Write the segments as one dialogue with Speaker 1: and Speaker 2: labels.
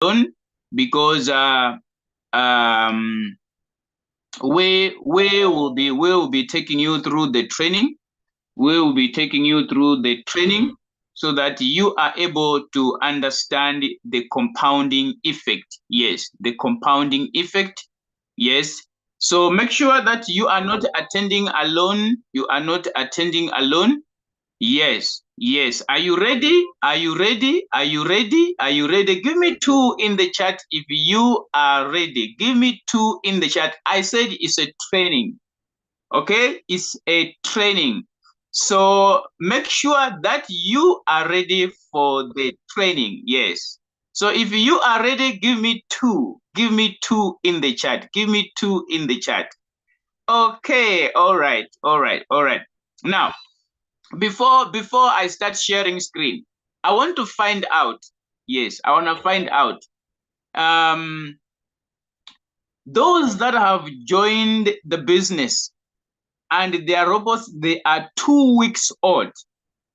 Speaker 1: alone, because we will be taking you through the training. We will be taking you through the training so that you are able to understand the compounding effect. Yes, the compounding effect. Yes. So make sure that you are not attending alone. You are not attending alone. Yes, yes. Are you ready? Are you ready? Are you ready? Are you ready? Give me 2 in the chat if you are ready. Give me 2 in the chat. I said it's a training. Okay? It's a training. So make sure that you are ready for the training. Yes. So if you are ready, give me 2. Give me 2 in the chat. Give me 2 in the chat. Okay. All right. All right. All right. Now, before I start sharing screen, I want to find out. Yes, I want to find out. Those that have joined the business and their robots, they are 2 weeks old.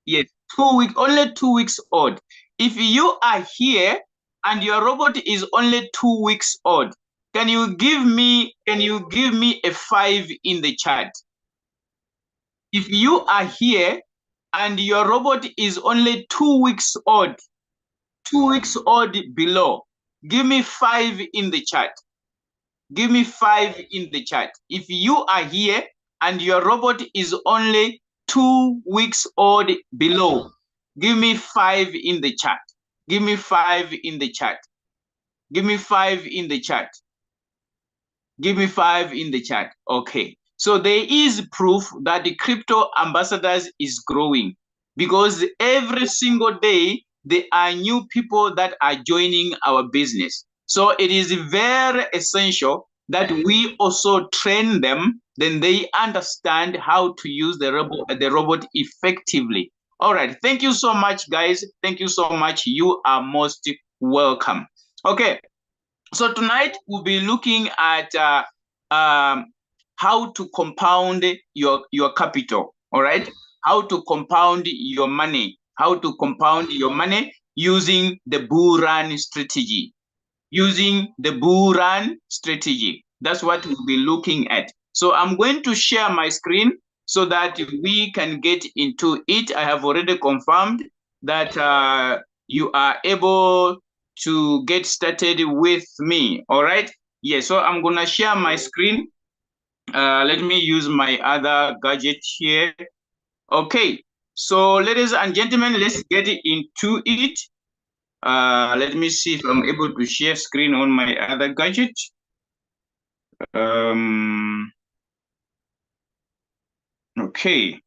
Speaker 1: Yes, 2 weeks, only 2 weeks old. If you are here and your robot is only 2 weeks old, can you give me a 5 in the chat? If you are here and your robot is only 2 weeks old, 2 weeks old below, give me 5 in the chat. Give me 5 in the chat. If you are here and your robot is only 2 weeks old below, give me 5 in the chat. Give me 5 in the chat. Give me 5 in the chat. Give me 5 in the chat. Okay. So there is proof that the crypto ambassadors is growing, because every single day there are new people that are joining our business. So it is very essential that we also train them, then they understand how to use the robot effectively. All right. Thank you so much, guys. Thank you so much. You are most welcome. Okay. So tonight we'll be looking at how to compound your capital. All right, how to compound your money. How to compound your money using the Buran strategy. Using the Buran strategy. That's what we'll be looking at. So I'm going to share my screen so that we can get into it. I have already confirmed that you are able to get started with me. All right. Yeah, so I'm going to share my screen. Let me use my other gadget here. Okay. So ladies and gentlemen, let's get into it. Let me see if I'm able to share screen on my other gadget. Okay.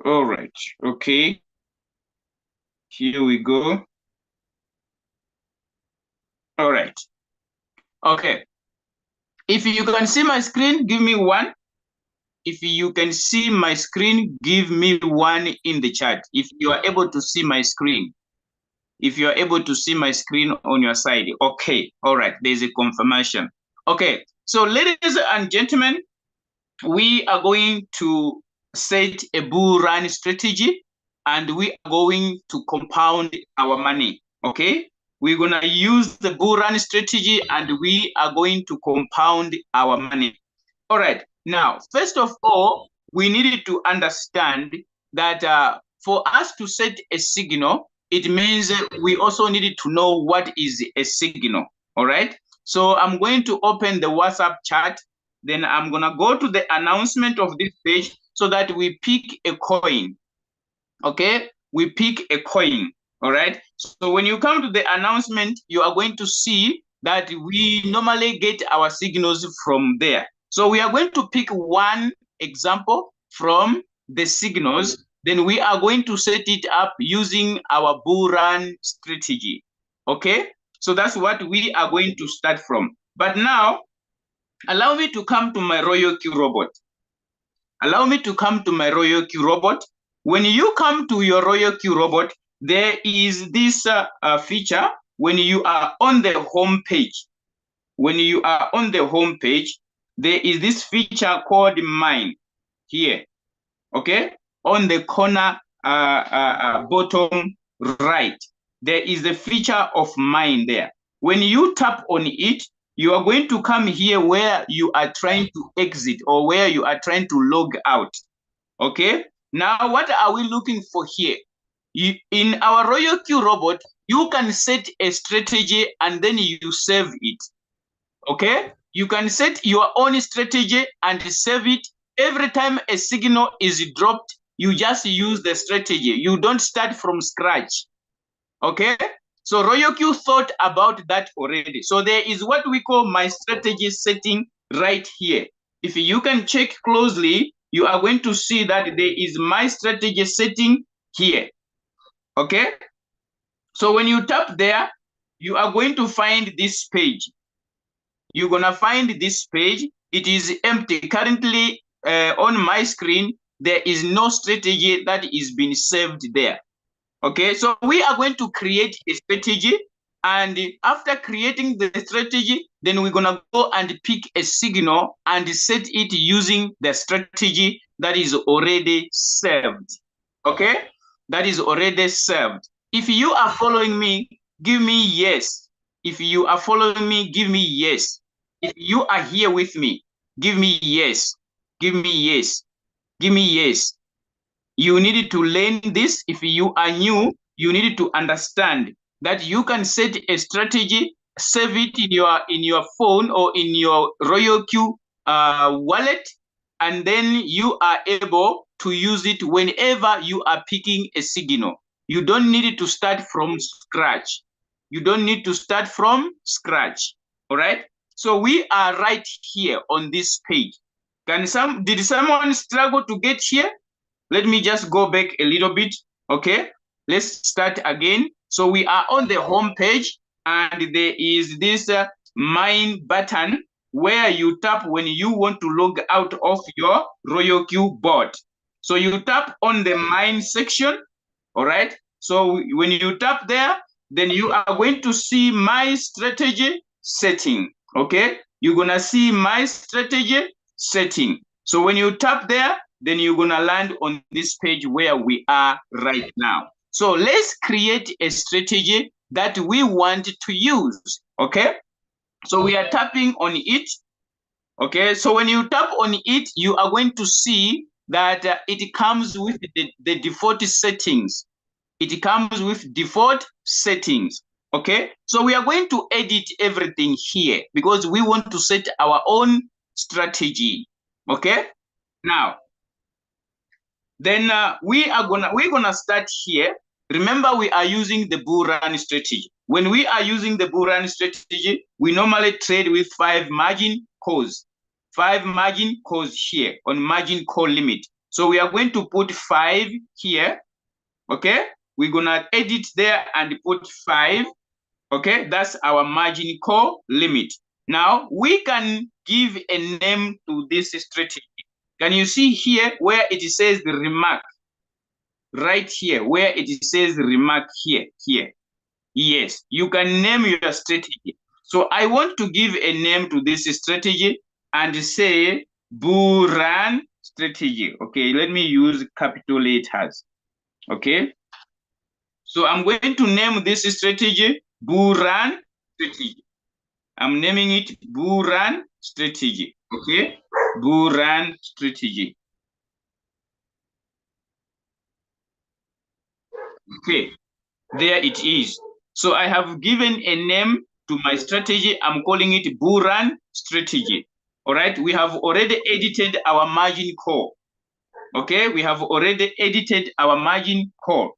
Speaker 1: All right. Okay. Here we go. All right. Okay. If you can see my screen, give me 1. If you can see my screen, give me 1 in the chat. If you are able to see my screen. If you are able to see my screen on your side. Okay. All right. There's a confirmation. Okay. So ladies and gentlemen, we are going to set a bull run strategy, and we are going to compound our money. Okay, we're gonna use the bull run strategy and we are going to compound our money. All right, now first of all, we needed to understand that for us to set a signal, it means we also needed to know what is a signal. All right, so I'm going to open the WhatsApp chat. Then I'm going to go to the announcement of this page so that we pick a coin. Okay, we pick a coin. All right, so when you come to the announcement, you are going to see that we normally get our signals from there. So we are going to pick one example from the signals. Then we are going to set it up using our Buran strategy. Okay, so that's what we are going to start from. But now, allow me to come to my Royal Q robot. Allow me to come to my Royal Q robot. When you come to your Royal Q robot, there is this feature when you are on the home page. When you are on the home page, there is this feature called Mine here. okay, on the corner bottom right, there is a feature of mine there. When you tap on it, you are going to come here where you are trying to exit or where you are trying to log out. Okay, now what are we looking for here? In our Royal Q robot, you can set a strategy and then you save it. Okay, you can set your own strategy and save it. Every time a signal is dropped, you just use the strategy. You don't start from scratch. Okay, so Royal Q thought about that already. So there is what we call my strategy setting right here. If you can check closely, you are going to see that there is my strategy setting here. Okay, so when you tap there, you are going to find this page. You're gonna find this page. It is empty currently. On my screen, there is no strategy that is being saved there. Okay, so we are going to create a strategy, and after creating the strategy, then we're gonna go and pick a signal and set it using the strategy that is already saved. Okay, that is already saved. If you are following me, give me yes. If you are following me, give me yes. If you are here with me, give me yes. Give me yes. Give me yes. You need to learn this. If you are new, you need to understand that you can set a strategy, save it in your phone or in your Royal Q wallet, and then you are able to use it whenever you are picking a signal. You don't need to start from scratch. You don't need to start from scratch. All right. So we are right here on this page. Did someone struggle to get here? Let me just go back a little bit. Okay, let's start again. So we are on the home page, and there is this mine button where you tap when you want to log out of your Royal Q board. So you tap on the mine section. All right. So when you tap there, then you are going to see my strategy setting. Okay, you're gonna see my strategy setting. So when you tap there, then you're gonna land on this page where we are right now. So let's create a strategy that we want to use. Okay, so we are tapping on it. Okay, so when you tap on it, you are going to see that it comes with the default settings. It comes with default settings. Okay, so we are going to edit everything here because we want to set our own strategy. Okay, now then we're gonna start here. Remember, we are using the Buran strategy. When we are using the Buran strategy, we normally trade with 5 margin calls. 5 margin calls here on margin call limit. So we are going to put 5 here. Okay, we're gonna edit there and put 5. Okay, that's our margin call limit. Now we can give a name to this strategy. Can you see here where it says the remark? Right here, where it says remark here. Yes, you can name your strategy. So I want to give a name to this strategy and say Buran strategy. Okay, let me use capital letters. Okay, so I'm going to name this strategy Buran strategy. I'm naming it Buran strategy. Okay, Buran strategy. Okay, there it is. So I have given a name to my strategy. I'm calling it Buran strategy. All right, we have already edited our margin call. Okay, we have already edited our margin call.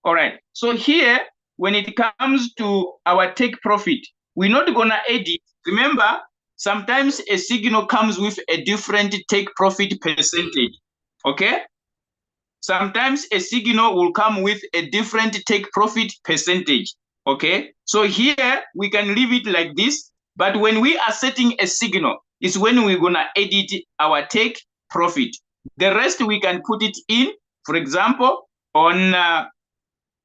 Speaker 1: All right, so here, when it comes to our take profit, we're not gonna edit. Remember, sometimes a signal comes with a different take profit percentage. Okay, sometimes a signal will come with a different take profit percentage. Okay, so here we can leave it like this, but when we are setting a signal, it's when we're gonna edit our take profit. The rest we can put it in, for example, on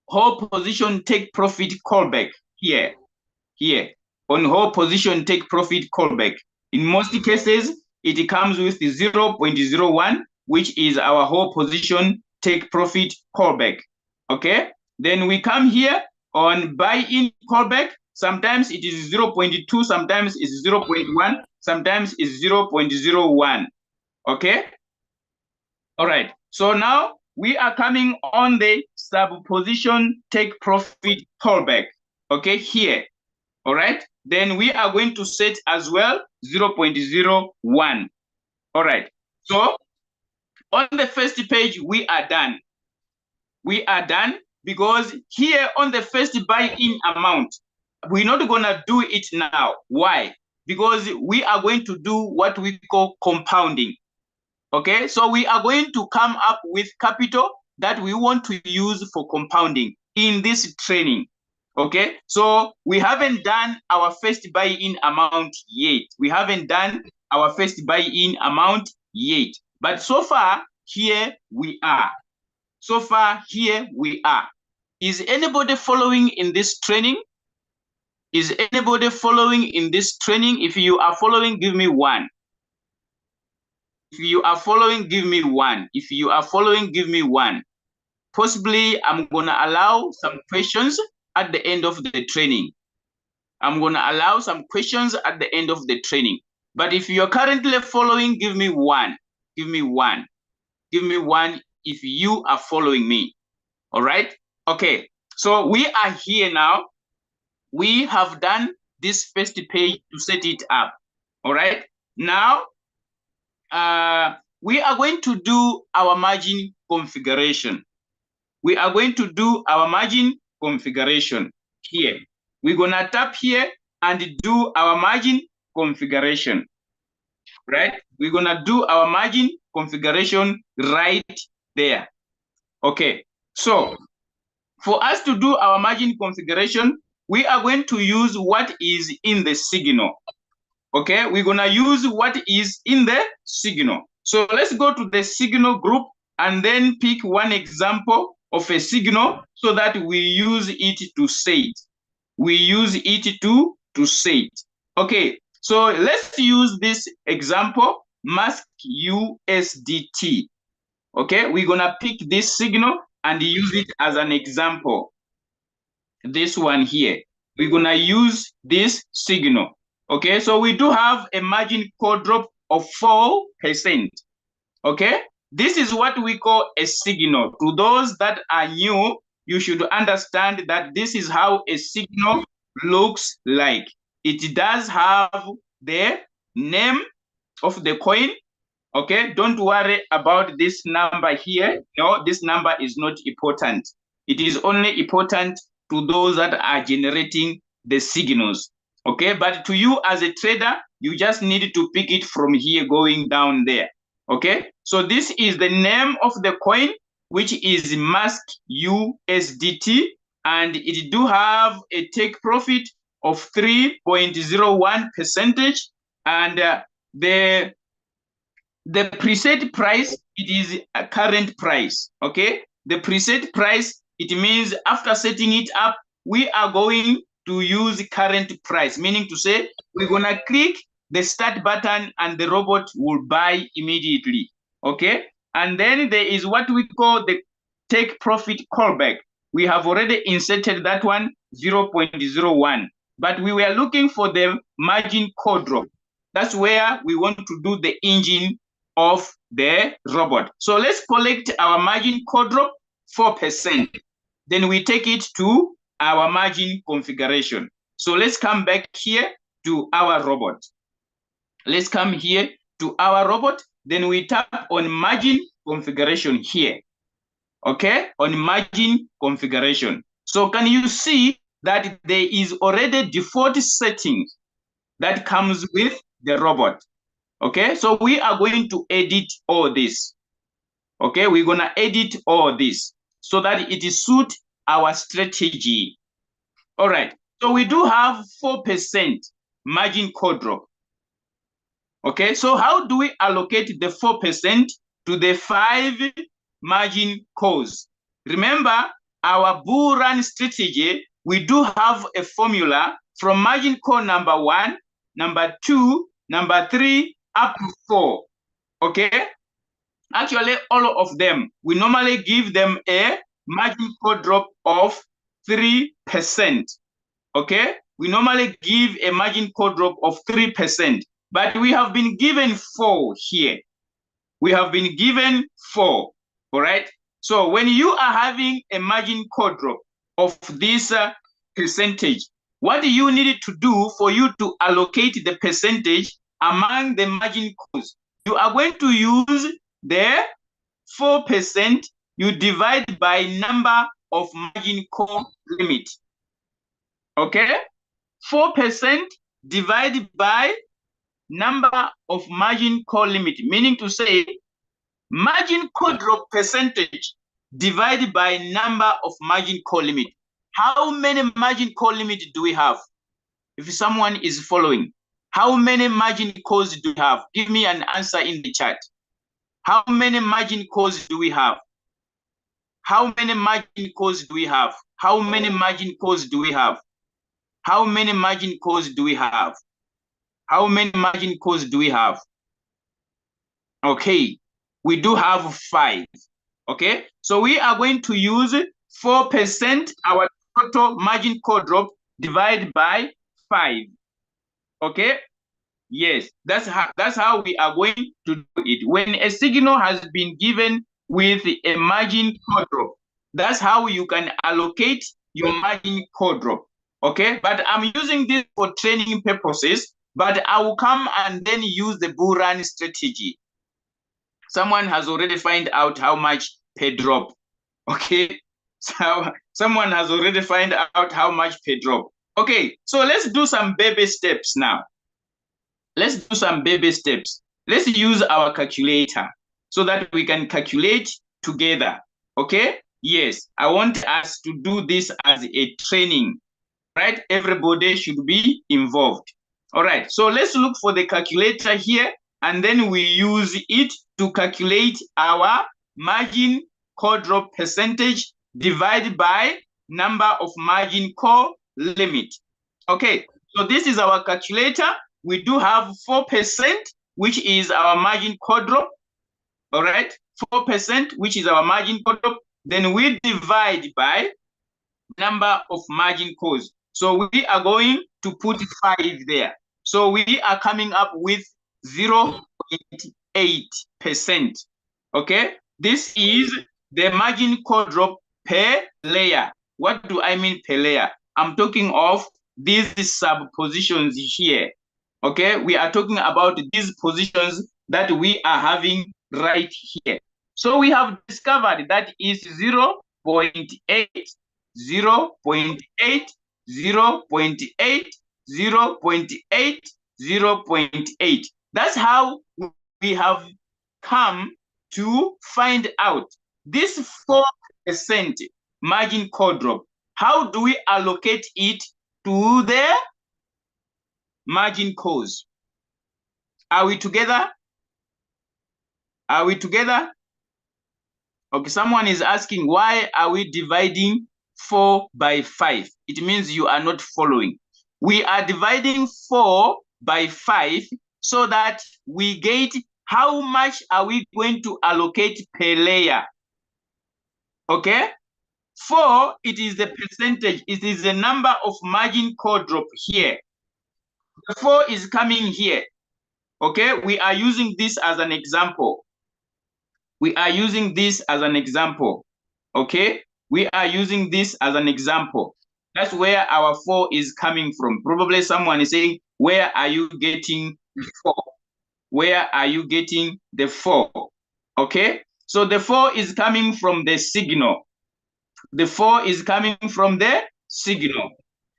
Speaker 1: whole position take profit callback here on whole position take profit callback. In most cases, it comes with 0.01, which is our whole position take profit callback. Okay, then we come here on buy in callback. Sometimes it is 0.2, sometimes it's 0.1, sometimes it's 0.01. Okay, all right, so now we are coming on the sub position take profit callback. Okay, here. All right, then we are going to set as well 0.01. All right, so on the first page, we are done. We are done because here on the first buy-in amount, we're not going to do it now. Why? Because we are going to do what we call compounding. Okay, so we are going to come up with capital that we want to use for compounding in this training. Okay, so we haven't done our first buy-in amount yet. We haven't done our first buy-in amount yet. But so far, here we are. So far, here we are. Is anybody following in this training? Is anybody following in this training? If you are following, give me one. If you are following, give me one. If you are following, give me one. Possibly, I'm going to allow some questions at the end of the training. I'm going to allow some questions at the end of the training. But if you're currently following, give me one. Give me one. Give me one if you are following me. All right? Okay. So we are here now. We have done this first page to set it up. All right? Now, we are going to do our margin configuration. We are going to do our margin configuration here. We're going to tap here and do our margin configuration, right? We're going to do our margin configuration right there. Okay, so for us to do our margin configuration, we are going to use what is in the signal. Okay, we're going to use what is in the signal. So let's go to the signal group and then pick one example of a signal so that we use it to say it. We use it to say it. Okay, so let's use this example, mask USDT. Okay, we're going to pick this signal and use it as an example. This one here. We're going to use this signal. Okay, so we do have a margin call drop of 4%. Okay, this is what we call a signal. To those that are new, you should understand that this is how a signal looks like. It does have the name of the coin. Okay, don't worry about this number here. No, this number is not important. It is only important to those that are generating the signals. Okay, but to you as a trader, you just need to pick it from here going down there. Okay, so this is the name of the coin, which is mask USDT, and it do have a take profit of 3.01%, and the preset price, it is a current price. Okay, the preset price, it means after setting it up, we are going to use current price, meaning to say we're gonna click the start button and the robot will buy immediately. Okay, and then there is what we call the take profit callback. We have already inserted that one, 0.01, but we were looking for the margin call drop. That's where we want to do the engine of the robot. So let's collect our margin call drop, 4%. Then we take it to our margin configuration. So let's come back here to our robot. Let's come here to our robot. Then we tap on margin configuration here. Okay, on margin configuration. So can you see that there is already default settings that comes with the robot? Okay, so we are going to edit all this. Okay, we're gonna edit all this so that it suit our strategy. All right, so we do have 4% margin call drop. Okay, so how do we allocate the 4% to the 5 margin calls? Remember, our Buran strategy, we do have a formula from margin call number 1, number 2, number 3, up to 4. Okay, Actually, all of them, we normally give them a margin call drop of 3%. Okay? We normally give a margin call drop of 3%, but we have been given 4 here. We have been given 4, all right? So when you are having a margin call drop of this percentage, what do you need to do for you to allocate the percentage among the margin calls? You are going to use the 4%, you divide by number of margin call limit. Okay? 4% divided by number of margin call limit, meaning to say margin call drop percentage divided by number of margin call limit. How many margin call limit do we have? If someone is following, how many margin calls do we have? Give me an answer in the chat. How many margin calls do we have? How many margin calls do we have? How many margin calls do we have? How many margin calls do we have? How many margin calls do we have? Okay, we do have 5. Okay, so we are going to use 4%, our total margin call drop, divided by 5. Okay, yes, that's how we are going to do it. When a signal has been given with a margin call drop, that's how you can allocate your margin call drop. Okay, but I'm using this for training purposes, but I will come and then use the Buran strategy. Someone has already find out how much per drop. Okay, so someone has already find out how much per drop. Okay, so let's do some baby steps now. Let's do some baby steps. Let's use our calculator so that we can calculate together. Okay, yes, I want us to do this as a training, right? Everybody should be involved. All right, so let's look for the calculator here, and then we use it to calculate our margin call drop percentage divided by number of margin call limit. Okay, so this is our calculator. We do have 4%, which is our margin call drop. All right, 4%, which is our margin call drop. Then we divide by number of margin calls. So we are going to put 5 there. So we are coming up with 0.8%. Okay, this is the margin call drop per layer. What do I mean per layer? I'm talking of these sub-positions here. Okay, we are talking about these positions that we are having right here. So we have discovered that is 0.8, 0.8, 0.8, 0.8, 0.8. That's how we have come to find out this 4% margin call drop. How do we allocate it to the margin calls? Are we together? Are we together? Okay, someone is asking, why are we dividing 4 by 5? It means you are not following. We are dividing 4 by 5 so that we get how much are we going to allocate per layer. Okay? 4, it is the percentage. It is the number of margin call drop here. The 4 is coming here. Okay? We are using this as an example. We are using this as an example. Okay? We are using this as an example. That's where our 4 is coming from. Probably someone is saying, where are you getting the 4? Where are you getting the 4? Okay? So the 4 is coming from the signal. The 4 is coming from the signal.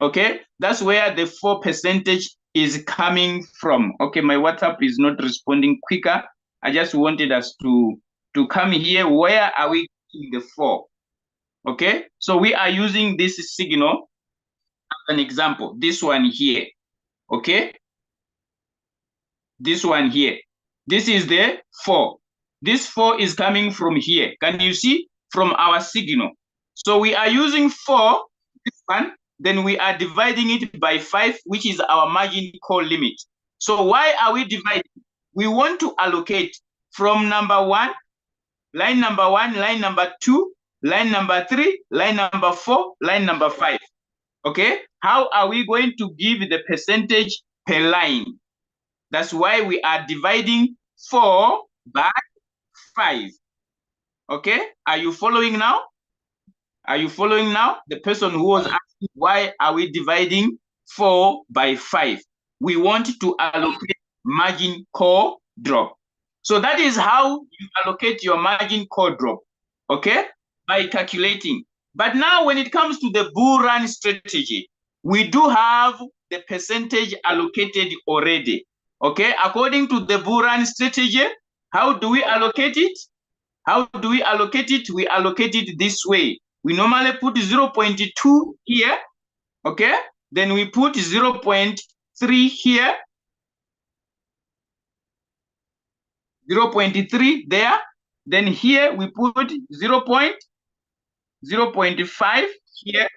Speaker 1: Okay? That's where the 4% is coming from. Okay, my WhatsApp is not responding quicker. I just wanted us to come here. Where are we getting the 4? Okay, so we are using this signal as an example. This one here. Okay, this one here. This is the 4. This 4 is coming from here. Can you see? From our signal. So we are using 4, this one, then we are dividing it by 5, which is our margin call limit. So why are we dividing? We want to allocate from number 1 line number 1, line number 2, line number 3, line number 4, line number 5. Okay, how are we going to give the percentage per line? That's why we are dividing 4 by 5. Okay, are you following now? Are you following now? The person who was asking why are we dividing 4 by 5? We want to allocate margin call drop. So that is how you allocate your margin call drop. Okay, by calculating. But now when it comes to the Buran strategy, we do have the percentage allocated already. Okay, according to the Buran strategy, how do we allocate it? How do we allocate it? We allocate it this way. We normally put 0.2 here, okay? Then we put 0.3 here, 0.3 there. Then here we put 0.5 here,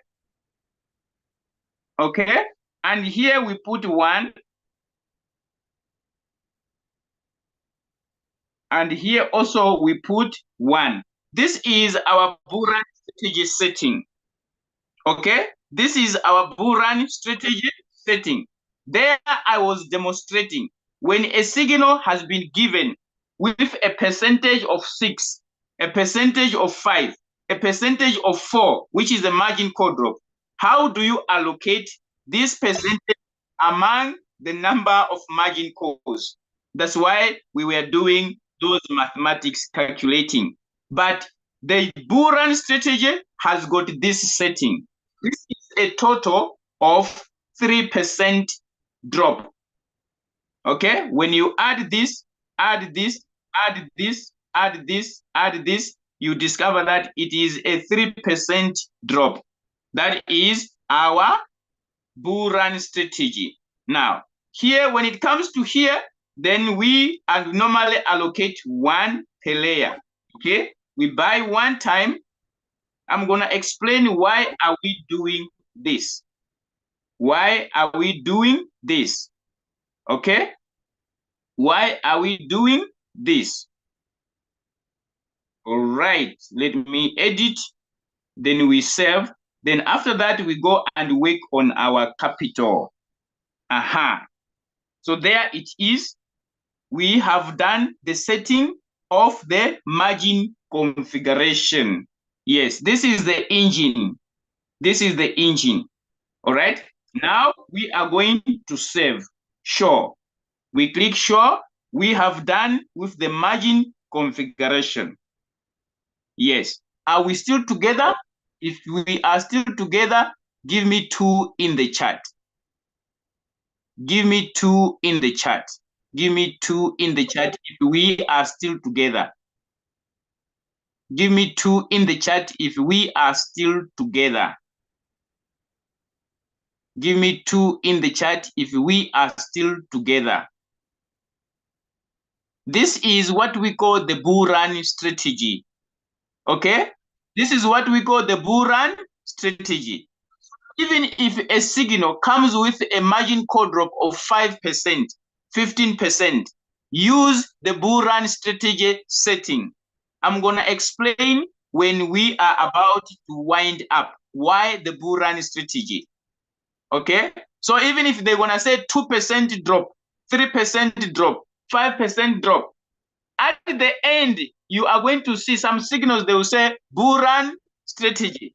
Speaker 1: okay? And here we put 1. And here also we put 1. This is our Buran strategy setting. Okay, this is our Buran strategy setting. There I was demonstrating when a signal has been given with a percentage of 6, a percentage of 5, a percentage of 4, which is the margin call drop. How do you allocate this percentage among the number of margin calls? That's why we were doing those mathematics calculating. But the Buran strategy has got this setting. This is a total of 3% drop. Okay, when you add this, add this, add this, add this, add this, you discover that it is a 3% drop. That is our Buran strategy. Now, here, when it comes to here, then we normally allocate 1 per layer. Okay, we buy 1 time. I'm going to explain why are we doing this. Why are we doing this? Okay? Why are we doing this? All right, let me edit. Then we save. Then after that, we go and work on our capital. Aha. So there it is. We have done the setting of the margin configuration. Yes, this is the engine. This is the engine. All right. Now we are going to save. Show. We click show. We have done with the margin configuration. Yes. Are we still together? If we are still together, give me 2 in the chat. Give me 2 in the chat. Give me 2 in the chat if we are still together. Give me 2 in the chat if we are still together. Give me 2 in the chat if we are still together. This is what we call the Buran strategy. Okay? This is what we call the Buran strategy. Even if a signal comes with a margin call drop of 5%, 15%, use the Buran strategy setting. I'm going to explain when we are about to wind up why the Buran strategy. Okay? So even if they're going to say 2% drop, 3% drop, 5% drop, at the end, you are going to see some signals. They will say Buran strategy.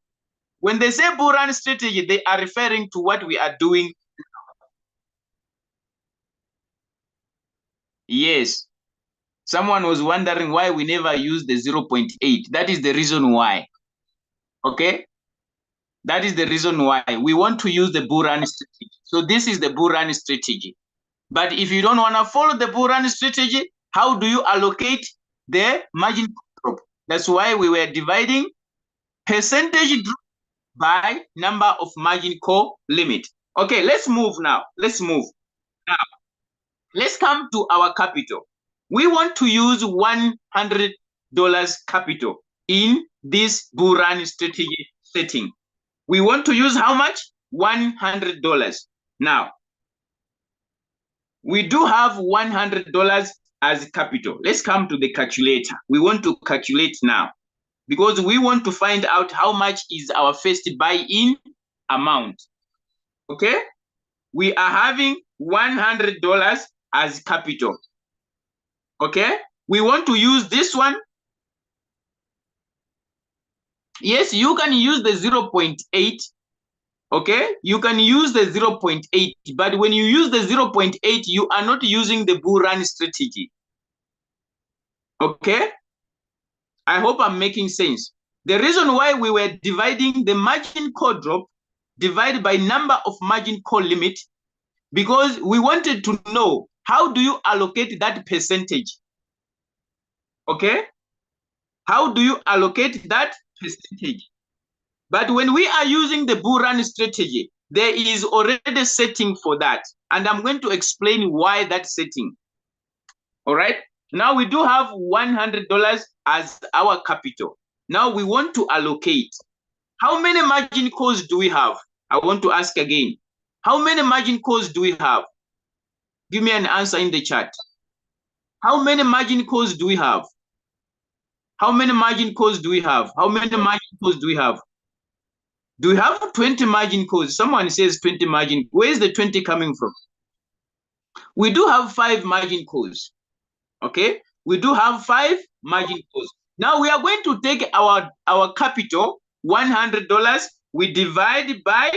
Speaker 1: When they say Buran strategy, they are referring to what we are doing. Yes. Someone was wondering why we never use the 0.8. That is the reason why. Okay? That is the reason why. We want to use the Buran strategy. So this is the Buran strategy. But if you don't want to follow the Buran strategy, how do you allocate the margin drop? That's why we were dividing percentage drop by number of margin call limit. Okay, let's move now. Let's move. Now, let's come to our capital. We want to use $100 capital in this Buran strategy setting. We want to use how much? $100. Now, we do have $100 as capital. Let's come to the calculator. We want to calculate now because we want to find out how much is our first buy-in amount. Okay? We are having $100 as capital. Okay? We want to use this one. Yes, you can use the 0.8. Okay? You can use the 0.8, but when you use the 0.8, you are not using the Buran strategy. Okay? I hope I'm making sense. The reason why we were dividing the margin call drop divided by number of margin call limit, because we wanted to know how do you allocate that percentage. Okay? How do you allocate that percentage? But when we are using the Buran strategy, there is already a setting for that. And I'm going to explain why that setting. All right? Now we do have $100 as our capital. Now we want to allocate. How many margin calls do we have? I want to ask again. How many margin calls do we have? Give me an answer in the chat. How many margin calls do we have? How many margin calls do we have? How many margin calls do we have? Do we have 20 margin calls? Someone says 20 margin. Where is the 20 coming from? We do have 5 margin calls. Okay? We do have 5 margin calls. Now we are going to take our capital, $100. We divide by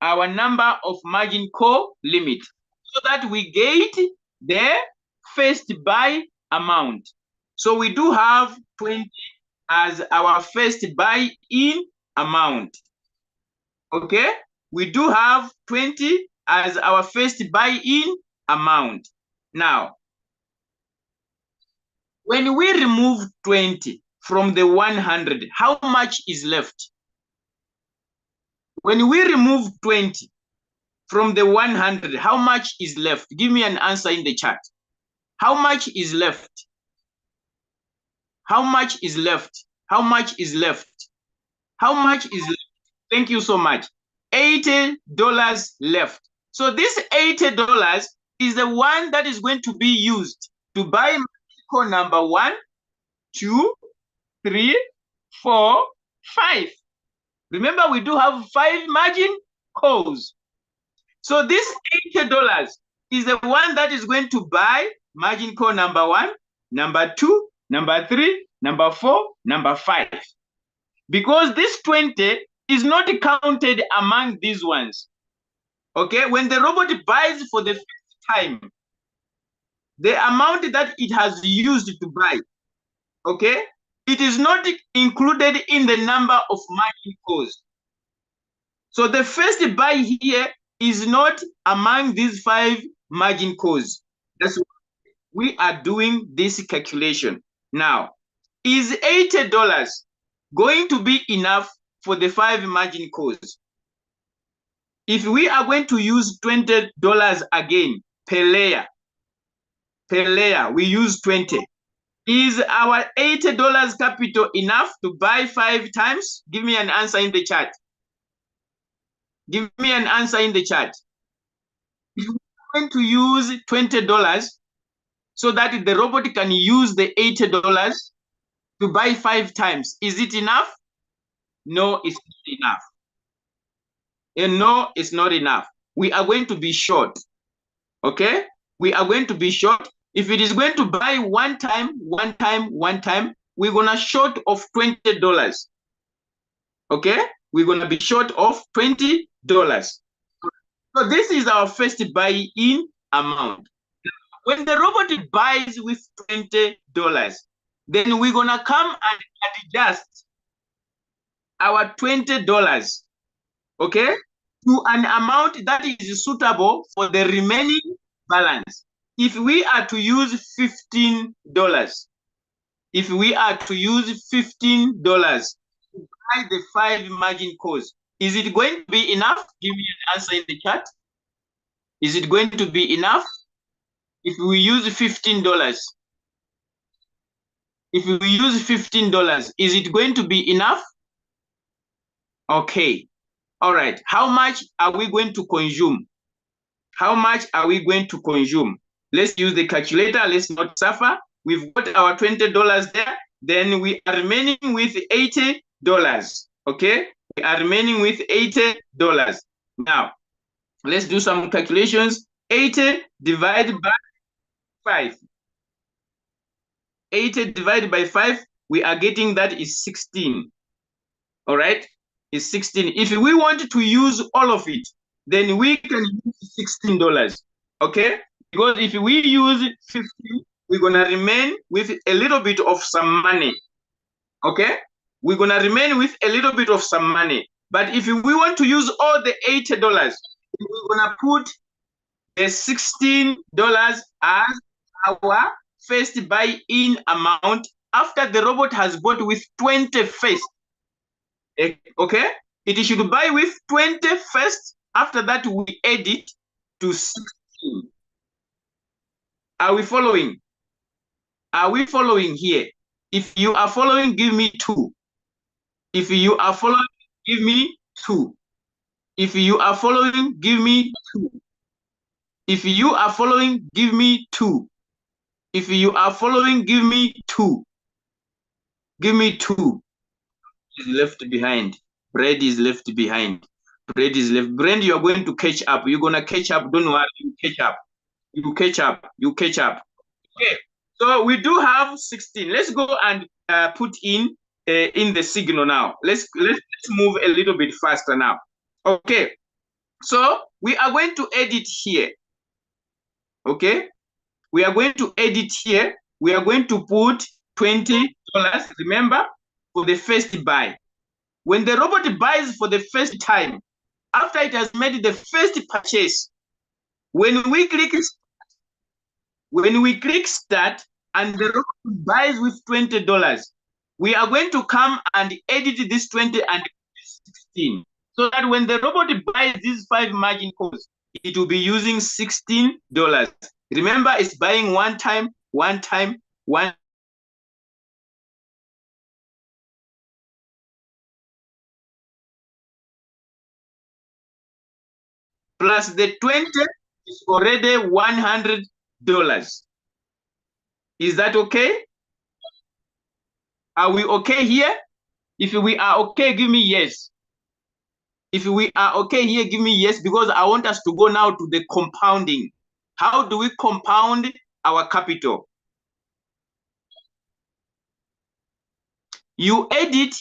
Speaker 1: our number of margin call limit so that we get the first buy amount. So we do have 20 as our first buy-in amount. Okay? We do have 20 as our first buy-in amount. Now, when we remove 20 from the 100, how much is left? When we remove 20 from the 100, how much is left? Give me an answer in the chat. How much is left? How much is left? How much is left? How much is left? Thank you so much. $80 left. So this $80 is the one that is going to be used to buy call number 1, 2, 3, 4, 5. Remember, we do have 5 margin calls. So this $80 is the one that is going to buy margin call number 1, number 2, number 3, number 4, number 5. Because this 20 is not counted among these ones. Okay, when the robot buys for the first time, the amount that it has used to buy, okay, it is not included in the number of margin calls. So the first buy here is not among these 5 margin calls. That's why we are doing this calculation. Now, is $80 going to be enough for the 5 margin calls? If we are going to use $20 again per layer, we use 20. Is our $80 capital enough to buy 5 times? Give me an answer in the chat. Give me an answer in the chat. If we are going to use $20 so that the robot can use the $80 to buy 5 times, is it enough? No, it's not enough. And no, it's not enough. We are going to be short. Okay? We are going to be short. If it is going to buy one time, we're going to short of $20. Okay? We're going to be short of $20. So this is our first buy-in amount. When the robot buys with $20, then we're going to come and adjust our $20, okay, to an amount that is suitable for the remaining balance. If we are to use $15, if we are to use $15 to buy the 5 margin calls, is it going to be enough? Give me an answer in the chat. Is it going to be enough? If we use $15, if we use $15, is it going to be enough? Okay. All right. How much are we going to consume? How much are we going to consume? Let's use the calculator. Let's not suffer. We've got our $20 there. Then we are remaining with $80. Okay? We are remaining with $80. Now, let's do some calculations. 80 divided by 5. 80 divided by 5, we are getting that is 16. All right? It's 16. If we want to use all of it, then we can use $16. Okay? Because if we use 15, we're going to remain with a little bit of some money. Okay? We're going to remain with a little bit of some money. But if we want to use all the $80, we're going to put the $16 as our first buy-in amount after the robot has bought with 20 first. Okay? It should buy with 20 first. After that, we add it to 16. Are we following? Are we following here? If you are following, give me 2. If you are following, give me 2. If you are following, give me 2. If you are following, give me 2. If you are following, give me 2. Give me 2. Is left behind. Bread is left behind. Bread is left. Brand, you are going to catch up. You're going to catch up. Don't worry. You catch up. You catch up. You catch up. Okay. So we do have 16. Let's go and put in the signal now. Let's move a little bit faster now. Okay. So we are going to edit here. Okay. We are going to edit here. We are going to put $20. Remember, for the first buy. When the robot buys for the first time, after it has made the first purchase, when we click start and the robot buys with $20, we are going to come and edit this 20 and 16. So that when the robot buys these 5 margin calls, it will be using $16. Remember, it's buying one time. Plus the 20 is already $100. Is that okay? Are we okay here? If we are okay, give me yes. If we are okay here, give me yes, because I want us to go now to the compounding. How do we compound our capital? You edit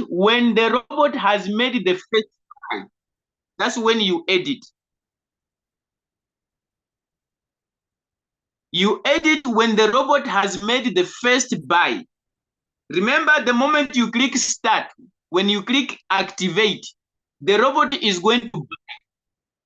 Speaker 1: when the robot has made the first buy. That's when you edit. You edit when the robot has made the first buy. Remember, the moment you click start, when you click activate, the robot is going to buy.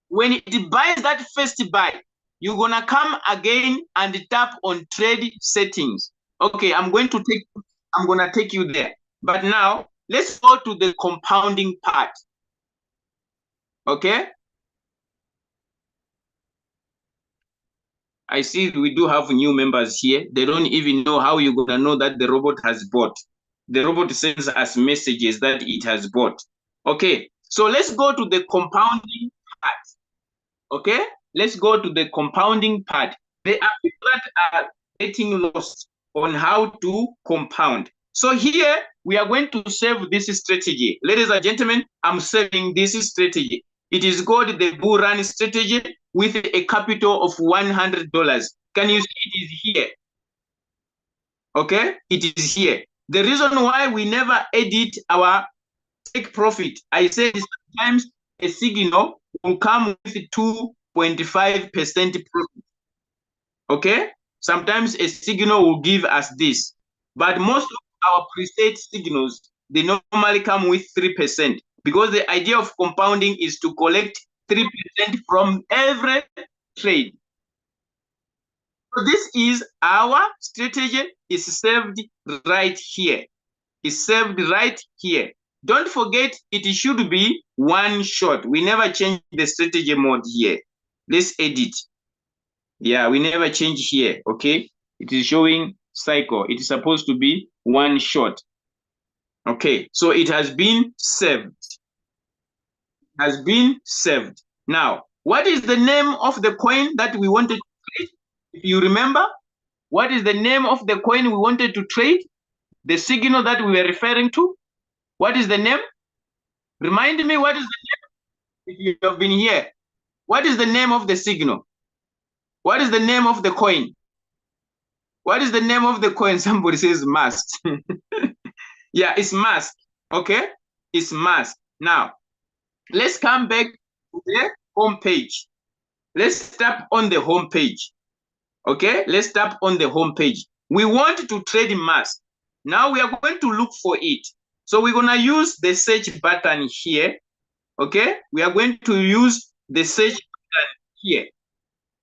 Speaker 1: When it buys that first buy, you're gonna come again and tap on trade settings. Okay, I'm gonna take you there. But now let's go to the compounding part. Okay. I see we do have new members here. They don't even know how you're gonna know that the robot has bought. The robot sends us messages that it has bought. Okay, so let's go to the compounding part. Okay, let's go to the compounding part. There are people that are getting lost on how to compound. So here we are going to save this strategy. Ladies and gentlemen, I'm saving this strategy. It is called the Buran strategy with a capital of $100. Can you see it is here? Okay, it is here. The reason why we never edit our take profit, I said sometimes a signal will come with 2.5% profit. Okay, sometimes a signal will give us this, but most of our preset signals, they normally come with 3%, because the idea of compounding is to collect 3% from every trade. So this is our strategy, is saved right here. It's saved right here. Don't forget, it should be one shot. We never change the strategy mode here. Let's edit. Yeah, we never change here, okay? It is showing cycle. It is supposed to be one shot. Okay, so it has been saved. Has been saved. Now, What is the name of the coin that we wanted to trade? If you remember, what is the name of the coin we wanted to trade? The signal that we were referring to? What is the name? Remind me, what is the name? If you have been here, what is the name of the signal? What is the name of the coin? What is the name of the coin? Somebody says mask. Yeah, it's mask. Okay, it's mask. Now, let's come back to the home page. Let's tap on the home page. Okay, let's tap on the home page. We want to trade mask. Now we are going to look for it. So we're going to use the search button here. Okay, we are going to use the search button here.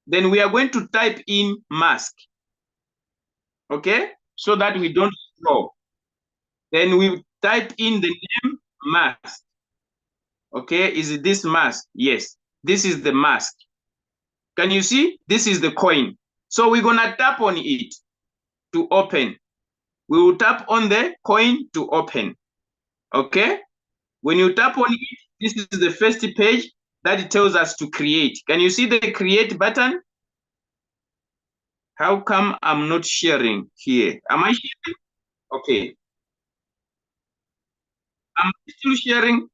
Speaker 1: Then we are going to type in mask. Okay, so that we don't scroll. Then we type in the name mask. Okay, is this mask? Yes, this is the mask. Can you see? This is the coin. So we're gonna tap on it to open. We will tap on the coin to open. Okay? When you tap on it, this is the first page that it tells us to create. Can you see the create button? How come I'm not sharing here? Am I sharing? Okay. I'm still sharing.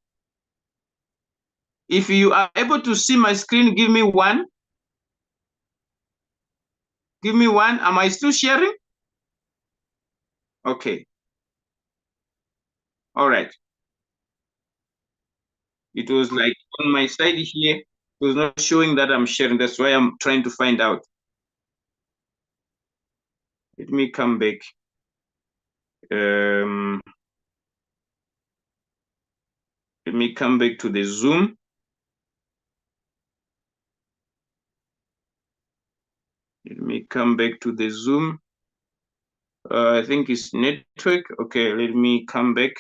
Speaker 1: If you are able to see my screen, give me one. Give me one. Am I still sharing? Okay. All right. It was like on my side here, it was not showing that I'm sharing. That's why I'm trying to find out. Let me come back. Let me come back to the Zoom. Let me come back to the Zoom. I think it's network. Okay, let me come back.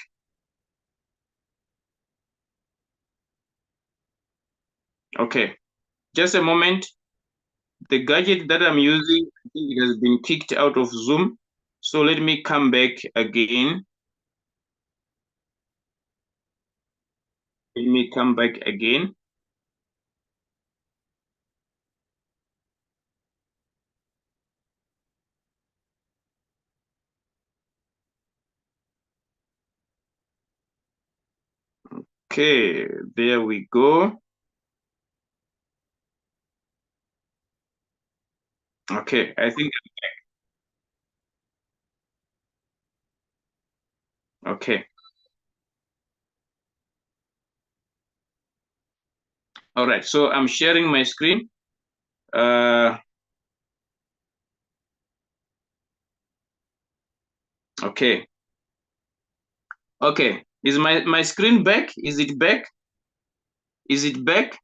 Speaker 1: Okay, just a moment. The gadget that I'm using, I think it has been kicked out of Zoom. So let me come back again. Let me come back again. Okay, there we go. Okay, I think I'm back. Okay. All right, so I'm sharing my screen. Okay. Okay, is my screen back? Is it back? Is it back?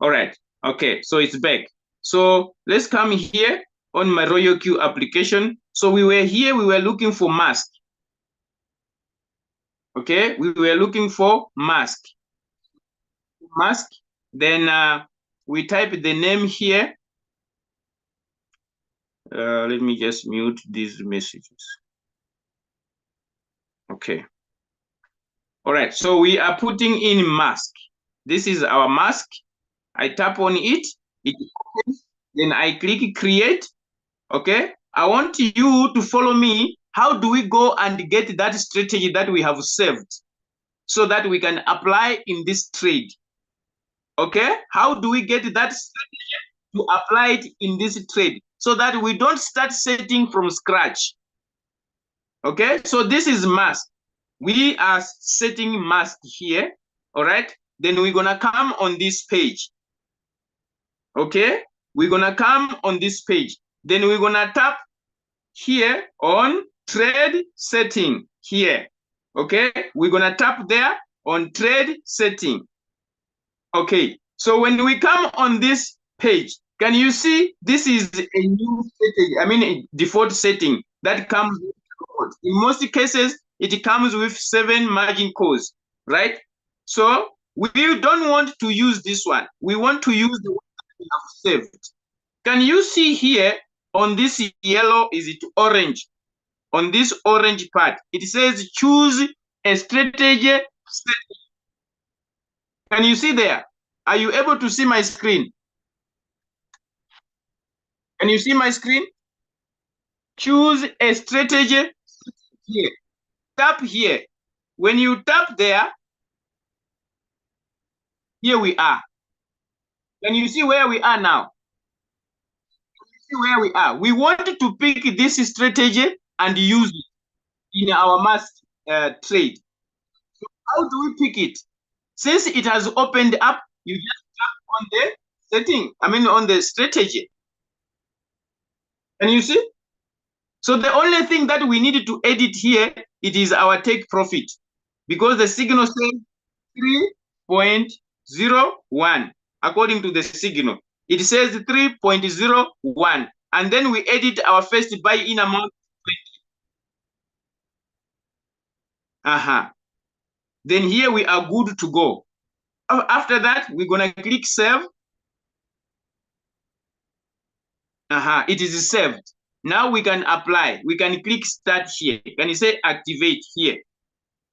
Speaker 1: All right. Okay, so it's back. So let's come here on my Royal Q application. So we were here, we were looking for mask. Okay, we were looking for mask. Mask. Then we type the name here. Let me just mute these messages. Okay. All right, so we are putting in mask. This is our mask. I tap on it, it opens, then I click create. Okay, I want you to follow me. How do we go and get that strategy that we have saved so that we can apply in this trade? Okay, how do we get that strategy to apply it in this trade so that we don't start setting from scratch? Okay, so this is mask. We are setting mask here. All right, then we're gonna come on this page. Okay, we're gonna come on this page. Then we're gonna tap here on trade setting here. Okay, we're gonna tap there on trade setting. Okay, so when we come on this page, can you see this is a new setting? I mean, a default setting that comes with code. In most cases, it comes with 7 margin calls, right? So we don't want to use this one. We want to use the one that we have saved. Can you see here on this yellow, is it orange? On this orange part, it says choose a strategy setting. Can you see there? Are you able to see my screen? Can you see my screen? Choose a strategy here. Tap here. When you tap there, here we are. Can you see where we are now? See where we are. We want to pick this strategy and use it in our mass trade. So how do we pick it? Since it has opened up, you just tap on the setting, on the strategy. Can you see? So the only thing that we need to edit here, it is our take profit, because the signal says 3.01 according to the signal. It says 3.01, and then we edit our first buy in amount 20. Then here we are good to go. After that, we're gonna click save. It is saved. Now we can apply. We can click start here. Can you say activate here?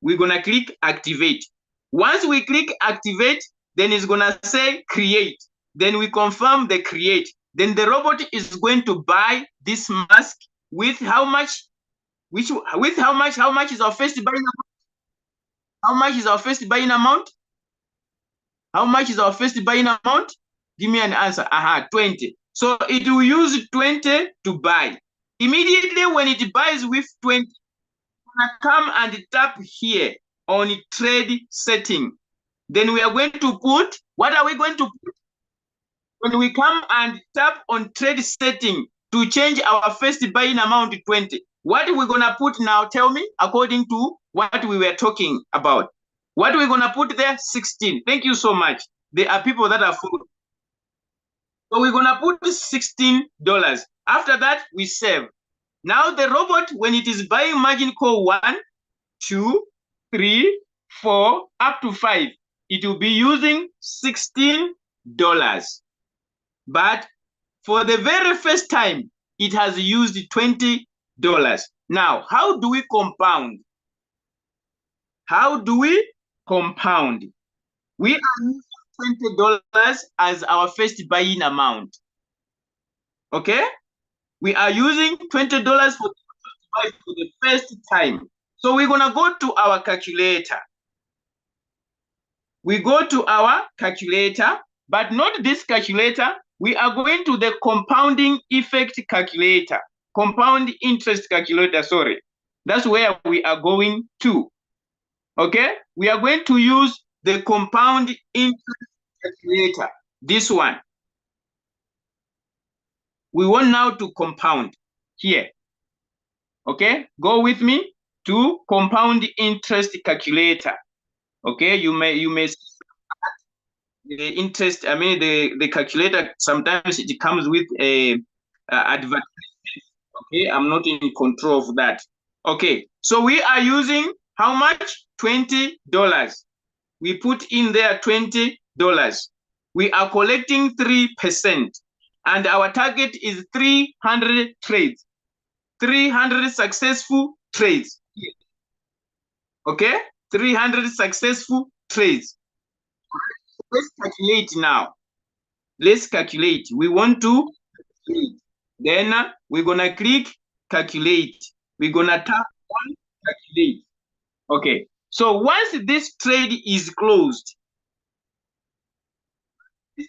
Speaker 1: We're gonna click activate. Once we click activate, then it's gonna say create. Then we confirm the create. Then the robot is going to buy this mask with how much? How much is our first buying amount? How much is our first buying amount? How much is our first buying amount? Give me an answer. 20. So it will use 20 to buy. Immediately when it buys with 20, it's gonna come and tap here on trade setting. Then we are going to put, what are we going to put? When we come and tap on trade setting to change our first buying amount to 20, what we're gonna put now, tell me, according to what we were talking about. What we're gonna put there? 16. Thank you so much. There are people that are full. So we're gonna put $16. After that, we save. Now the robot, when it is buying margin call 1, 2, 3, 4, up to 5, it will be using $16. But for the very first time, it has used $20. Now, how do we compound? How do we compound? We are using $20 as our first buying amount. Okay? We are using $20 for the first time. So we're gonna go to our calculator. We go to our calculator, but not this calculator. We are going to the compounding effect calculator, compound interest calculator, sorry. That's where we are going to. Okay? We are going to use the compound interest calculator, this one. We want now to compound here. Okay? Go with me to compound interest calculator. Okay? You may the interest, the calculator, sometimes it comes with a advertisement. Okay, I'm not in control of that. Okay, so we are using how much? $20. We put in there $20. We are collecting 3%, and our target is 300 trades, 300 successful trades. Okay, 300 successful trades. Let's calculate now. Let's calculate. We want to calculate. Then we're gonna click calculate. We're gonna tap on calculate. Okay. So once this trade is closed, if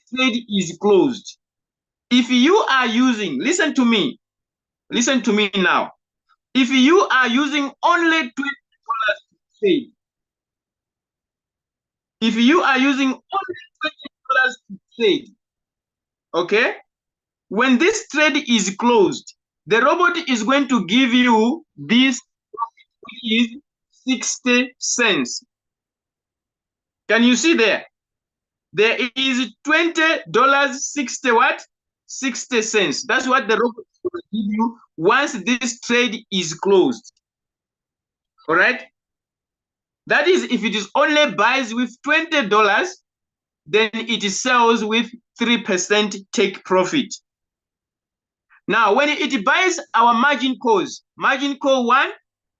Speaker 1: you are using, listen to me now. If you are using only $20 to trade, if you are using only $20 to trade, okay, when this trade is closed, the robot is going to give you this profit, which is 60 cents. Can you see there? There is $20, 60 what? 60 cents. That's what the robot is going to give you once this trade is closed. All right? That is, if it is only buys with $20, then it sells with 3% take profit. Now, when it buys our margin calls, margin call 1,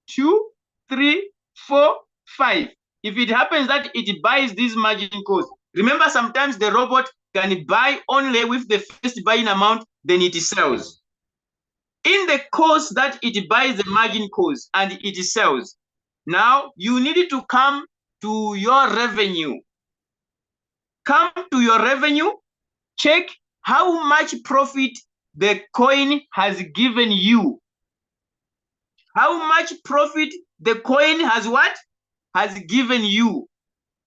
Speaker 1: 2, 3, 4, 5. If it happens that it buys these margin calls, Remember, sometimes the robot can buy only with the first buying amount, then it sells. In the course that it buys the margin cost and it sells, now you need to come to your revenue. Come to your revenue, check how much profit the coin has given you. How much profit the coin has what? Has given you.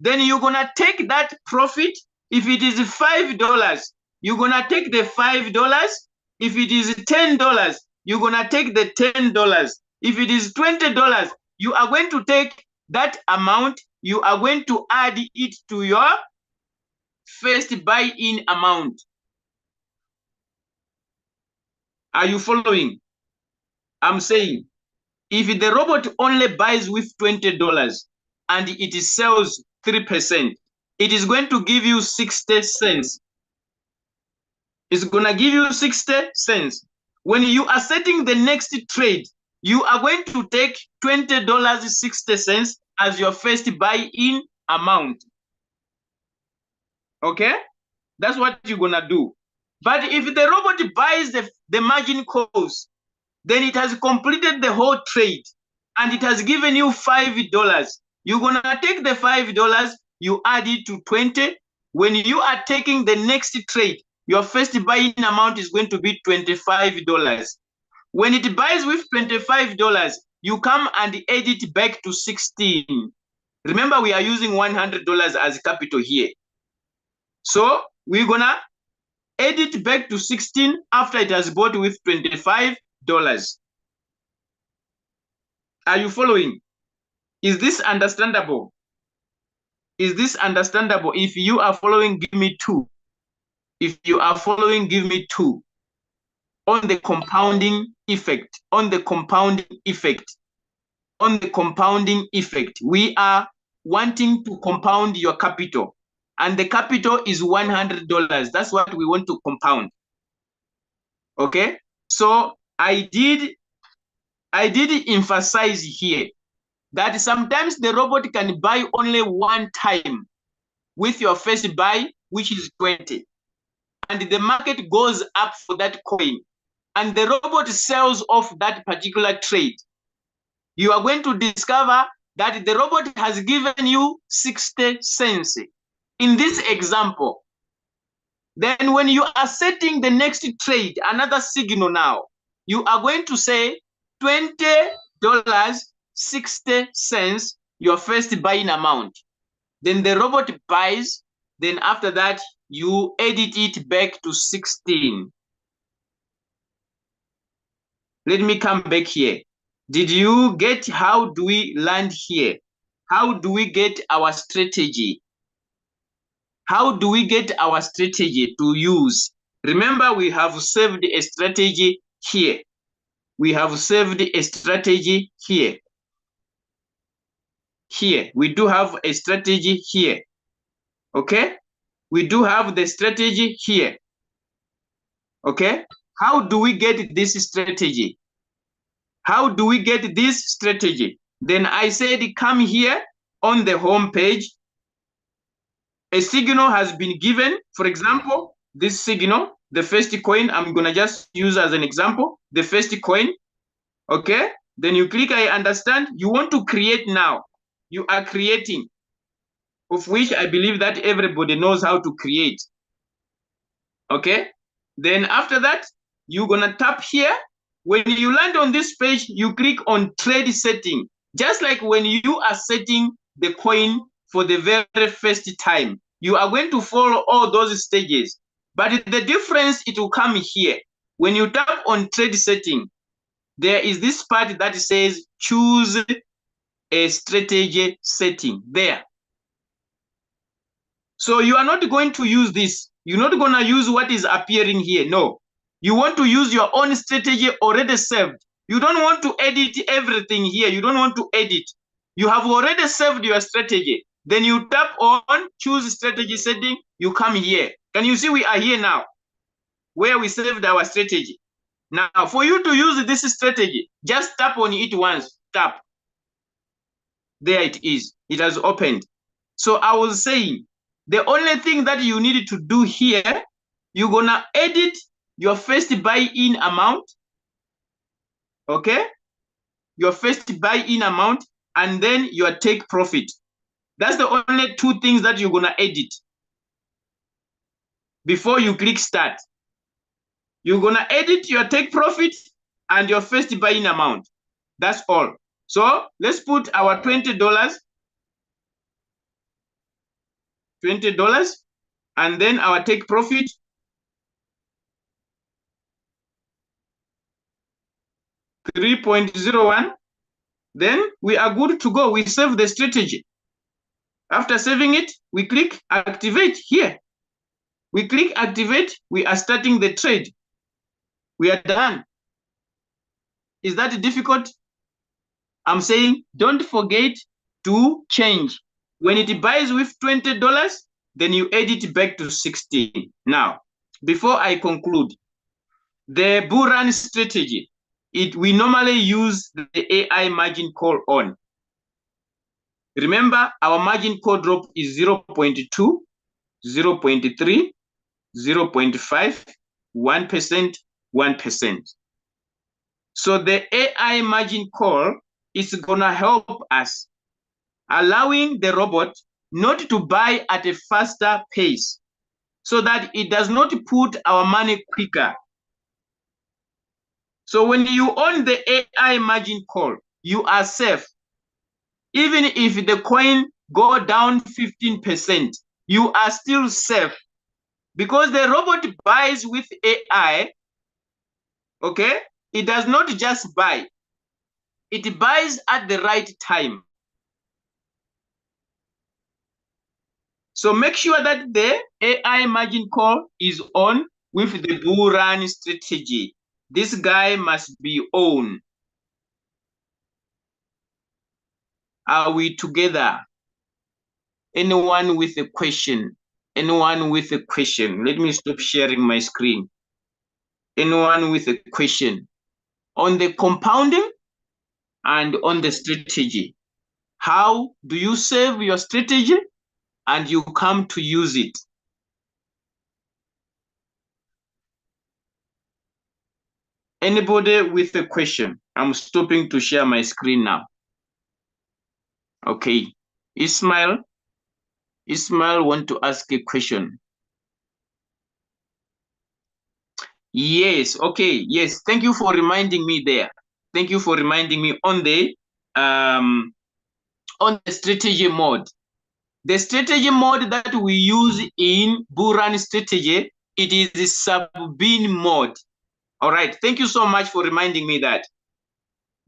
Speaker 1: Then you're gonna take that profit. If it is $5, you're gonna take the $5. If it is $10, you're gonna take the $10. If it is $20, you are going to take that amount, you are going to add it to your first buy-in amount. Are you following? I'm saying, if the robot only buys with $20 and it sells 3%, it is going to give you 60 cents. It's going to give you 60 cents. When you are setting the next trade, you are going to take $20.60 as your first buy-in amount. Okay? That's what you're going to do. But if the robot buys the margin cost, then it has completed the whole trade and it has given you $5. You're going to take the $5, you add it to 20. When you are taking the next trade, your first buying amount is going to be $25. When it buys with $25, you come and add it back to 16. Remember, we are using $100 as capital here. So we're going to add it back to 16 after it has bought with $25. Are you following? Is this understandable? Is this understandable? If you are following, give me 2. If you are following, give me 2. On the compounding effect, on the compounding effect, on the compounding effect, we are wanting to compound your capital. And the capital is $100. That's what we want to compound. Okay? So I did emphasize here that sometimes the robot can buy only one time with your first buy, which is 20. And the market goes up for that coin. And the robot sells off that particular trade. You are going to discover that the robot has given you 60 cents. In this example, then when you are setting the next trade, another signal now, you are going to say $20.60, your first buying amount. Then the robot buys, then after that, you edit it back to 16. Let me come back here. Did you get how do we land here? How do we get our strategy? How do we get our strategy to use? Remember, we have saved a strategy here. We have saved a strategy here. Here, we do have a strategy here. Okay? We do have the strategy here. Okay? How do we get this strategy? How do we get this strategy? Then I said, come here on the home page. A signal has been given. For example, this signal, the first coin, I'm going to just use as an example, the first coin. Okay? Then you click, I understand. You want to create now. You are creating, of which I believe that everybody knows how to create. Okay? Then after that, you're going to tap here. When you land on this page, you click on trade setting. Just like when you are setting the coin for the very first time, you are going to follow all those stages. But the difference, it will come here. When you tap on trade setting, there is this part that says choose a strategy setting there. So you are not going to use this. You're not going to use what is appearing here. No. You want to use your own strategy already saved. You don't want to edit everything here. You don't want to edit. You have already saved your strategy. Then you tap on choose strategy setting. You come here. Can you see we are here now where we saved our strategy? Now, for you to use this strategy, just tap on it once. Tap. There it is. It has opened. So I was saying, The only thing that you need to do here, you're gonna edit your first buy-in amount, okay? Your first buy-in amount, and then your take profit. That's the only two things that you're gonna edit before you click start. You're gonna edit your take profit and your first buy-in amount. That's all. So let's put our $20, and then our take profit, $3.01. Then we are good to go. We save the strategy. After saving it, we click activate here. We click activate. We are starting the trade. We are done. Is that difficult? I'm saying don't forget to change. When it buys with $20, then you edit it back to 16. Now, before I conclude, the Buran strategy, we normally use the AI margin call on. Remember, our margin call drop is 0.2, 0.3, 0.5, 1%, 1%. So the AI margin call is gonna help us, allowing the robot not to buy at a faster pace so that it does not put our money quicker. So when you own the AI margin call, you are safe. Even if the coin go down 15%, you are still safe because the robot buys with AI, okay? It does not just buy. It buys at the right time. So make sure that the AI margin call is on with the Buran strategy. This guy must be on. Are we together? Anyone with a question? Anyone with a question? Let me stop sharing my screen. Anyone with a question on the compounding and on the strategy? How do you save your strategy and you come to use it? Anybody with a question? I'm stopping to share my screen now. Okay, Ismail want to ask a question. Yes, okay, yes. Thank you for reminding me there. Thank you for reminding me on the strategy mode. The strategy mode that we use in Buran strategy, it is the sub-bin mode. All right, thank you so much for reminding me that.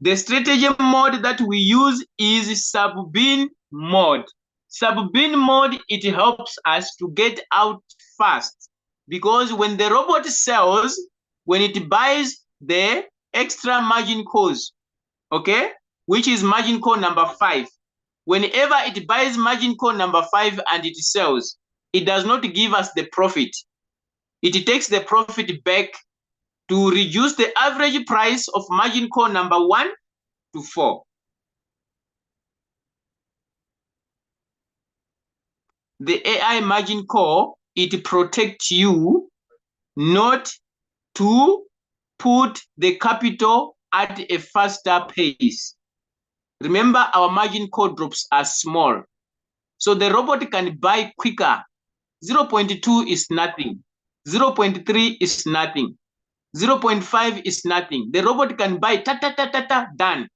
Speaker 1: The strategy mode that we use is sub-bin mode. Sub-bin mode, it helps us to get out fast because when the robot sells, when it buys the extra margin calls, okay, which is margin call number 5, whenever it buys margin call number 5 and it sells, it does not give us the profit. It takes the profit back to reduce the average price of margin call number 1 to 4. The AI margin call, it protects you not to put the capital at a faster pace. Remember, our margin call drops are small, so the robot can buy quicker. 0.2 is nothing. 0.3 is nothing. 0.5 is nothing. The robot can buy done.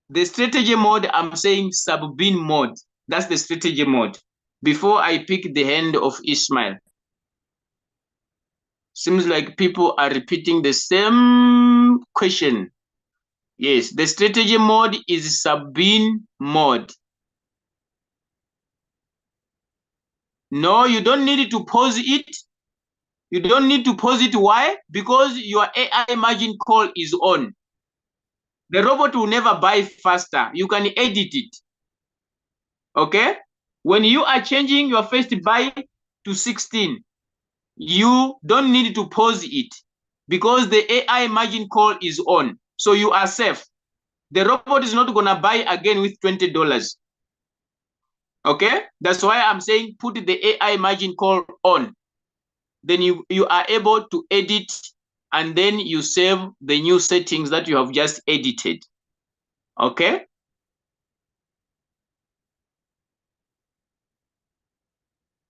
Speaker 1: The strategy mode, I'm saying sub-bin mode. That's the strategy mode. Before I pick the hand of Ismail. Seems like people are repeating the same question. Yes, the strategy mode is sub-bin mode. No, you don't need to pause it. You don't need to pause it. Why? Because your AI margin call is on. The robot will never buy faster. You can edit it. Okay? When you are changing your first buy to 16, you don't need to pause it because the AI margin call is on. So you are safe. the robot is not going to buy again with $20. Okay, that's why I'm saying put the AI margin call on. Then you are able to edit, and then you save the new settings that you have just edited. Okay.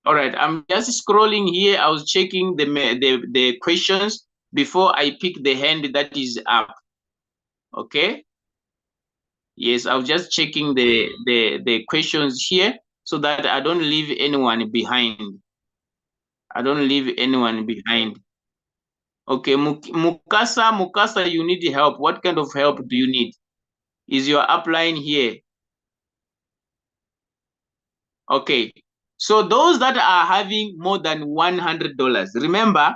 Speaker 1: All right, I'm just scrolling here. I was checking the questions before I pick the hand that is up. Okay. Yes, I was just checking the questions here so that I don't leave anyone behind. I don't leave anyone behind. Okay, Mukasa, you need help. What kind of help do you need? Is your upline here? Okay, so those that are having more than $100, remember,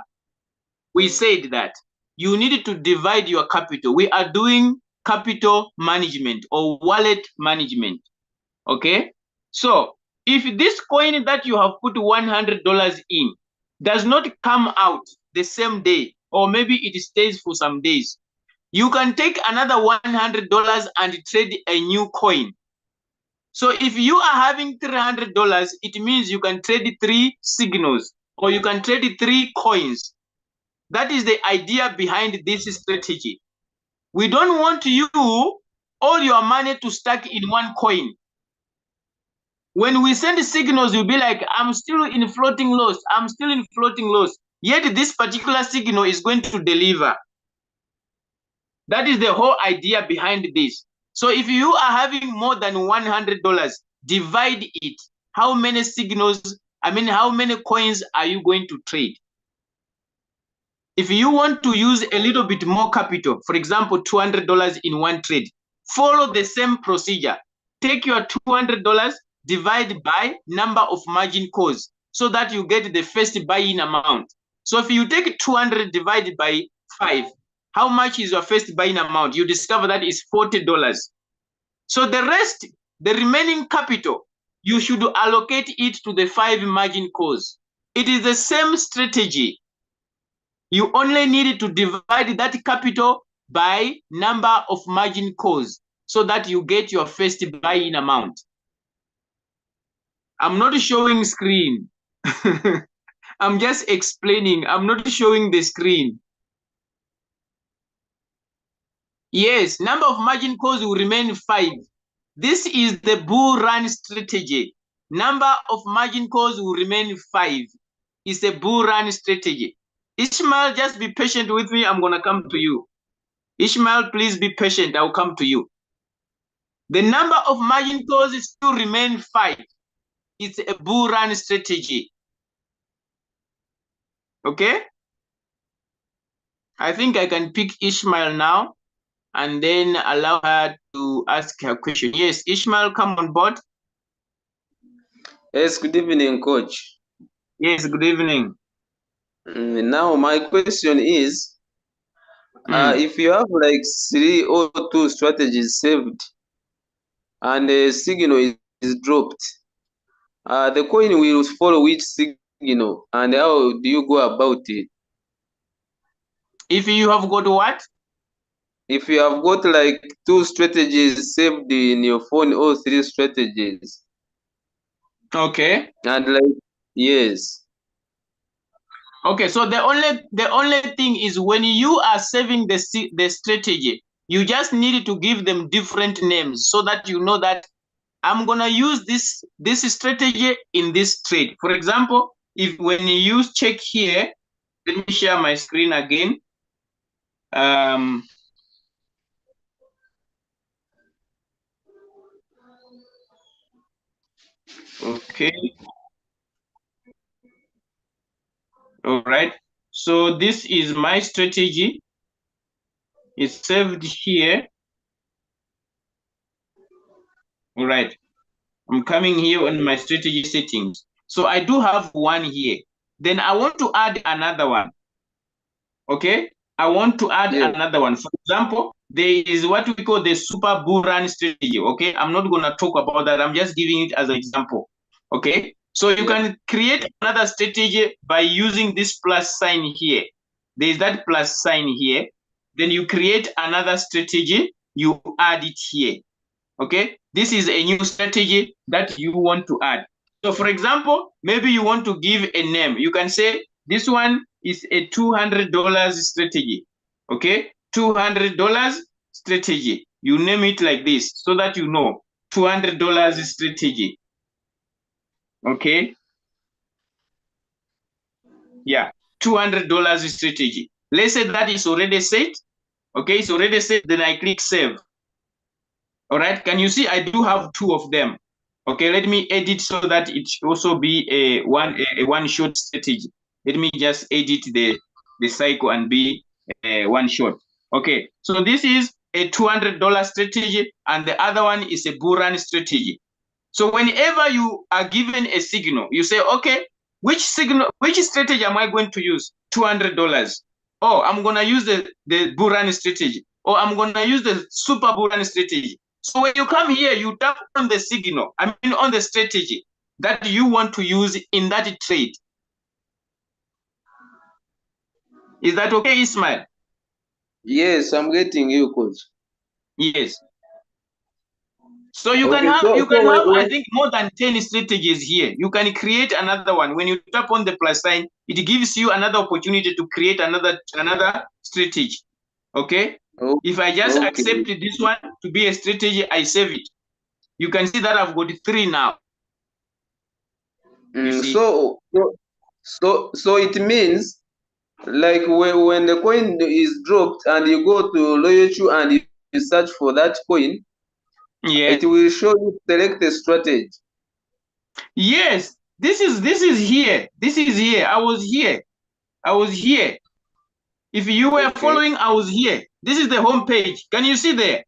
Speaker 1: we said that you need to divide your capital. We are doing capital management or wallet management. Okay, so if this coin that you have put $100 in does not come out the same day, or maybe it stays for some days, you can take another $100 and trade a new coin. So if you are having $300, it means you can trade 3 signals, or you can trade 3 coins. That is the idea behind this strategy. We don't want you all your money to stack in one coin. When we send signals, you'll be like, I'm still in floating loss. I'm still in floating loss. Yet this particular signal is going to deliver. That is the whole idea behind this. So if you are having more than $100, divide it. How many signals, how many coins are you going to trade? If you want to use a little bit more capital, for example, $200 in one trade, follow the same procedure. Take your $200, divide by number of margin calls so that you get the first buy-in amount. So if you take 200 divided by 5, how much is your first buy-in amount? You discover that is $40. So the rest, the remaining capital, you should allocate it to the 5 margin calls. It is the same strategy. You only need to divide that capital by number of margin calls so that you get your first buy-in amount. I'm not showing screen. I'm just explaining. I'm not showing the screen. Yes, number of margin calls will remain 5. This is the Buran strategy. Number of margin calls will remain 5. It's a Buran strategy. Ishmael, just be patient with me. I'm going to come to you. Ishmael, please be patient. I'll come to you. The number of margin calls still remain 5. It's a Buran strategy. Okay? I think I can pick Ishmael now and then allow her to ask her question. Yes, Ishmael, come on board.
Speaker 2: Yes, good evening, coach.
Speaker 1: Yes, good evening.
Speaker 2: Now my question is, if you have like 3 or 2 strategies saved and a signal is dropped, the coin will follow which signal, and how do you go about it?
Speaker 1: If you have got what?
Speaker 2: If you have got like 2 strategies saved in your phone, or 3 strategies.
Speaker 1: Okay.
Speaker 2: And like, yes.
Speaker 1: Okay, so the only thing is when you are saving the strategy, you just need to give them different names so that you know that I'm gonna use this strategy in this trade. For example, if when you use check here, let me share my screen again. Okay. All right. So this is my strategy. It's saved here. All right. I'm coming here on my strategy settings. So I do have one here. Then I want to add another one. Okay. I want to add another one. For example, there is what we call the super Buran strategy. Okay. I'm not going to talk about that. I'm just giving it as an example. Okay. So you can create another strategy by using this plus sign here. There is that plus sign here. Then you create another strategy you add it here. Okay, this is a new strategy that you want to add. So for example, maybe you want to give a name. You can say this one is a $200 strategy. Okay, $200 strategy. You name it like this so that you know $200 strategy. Okay, yeah, $200 strategy. Let's say that is already set. Okay, it's already set. Then I click save. All right, can you see I do have two of them? Okay, let me edit so that it should also be a one shot strategy. Let me just edit the cycle and be one shot. Okay, so this is a $200 strategy and the other one is a Buran strategy. So whenever you are given a signal, you say, okay, which strategy am I going to use? $200. Oh, I'm gonna use the Buran strategy, or I'm gonna use the super Buran strategy. So when you come here, you tap on the signal, I mean on the strategy that you want to use in that trade. Is that okay, Ismail?
Speaker 2: Yes, I'm getting you, coach.
Speaker 1: Yes. So you
Speaker 2: Okay,
Speaker 1: can have I
Speaker 2: when
Speaker 1: think more than 10 strategies here. You can create another one. When you tap on the plus sign, it gives you another opportunity to create another strategy. Okay?
Speaker 2: oh,
Speaker 1: If I just
Speaker 2: okay.
Speaker 1: accept this one to be a strategy, I save it. You can see that I've got 3 now. You see?
Speaker 2: So it means like when the coin is dropped and you go to loyalty and you search for that coin,
Speaker 1: Yes.
Speaker 2: it will show you select a strategy.
Speaker 1: Yes. This is here. This is here. I was here. I was here. If you were
Speaker 2: Okay.
Speaker 1: following, I was here. This is the home page. Can you see there?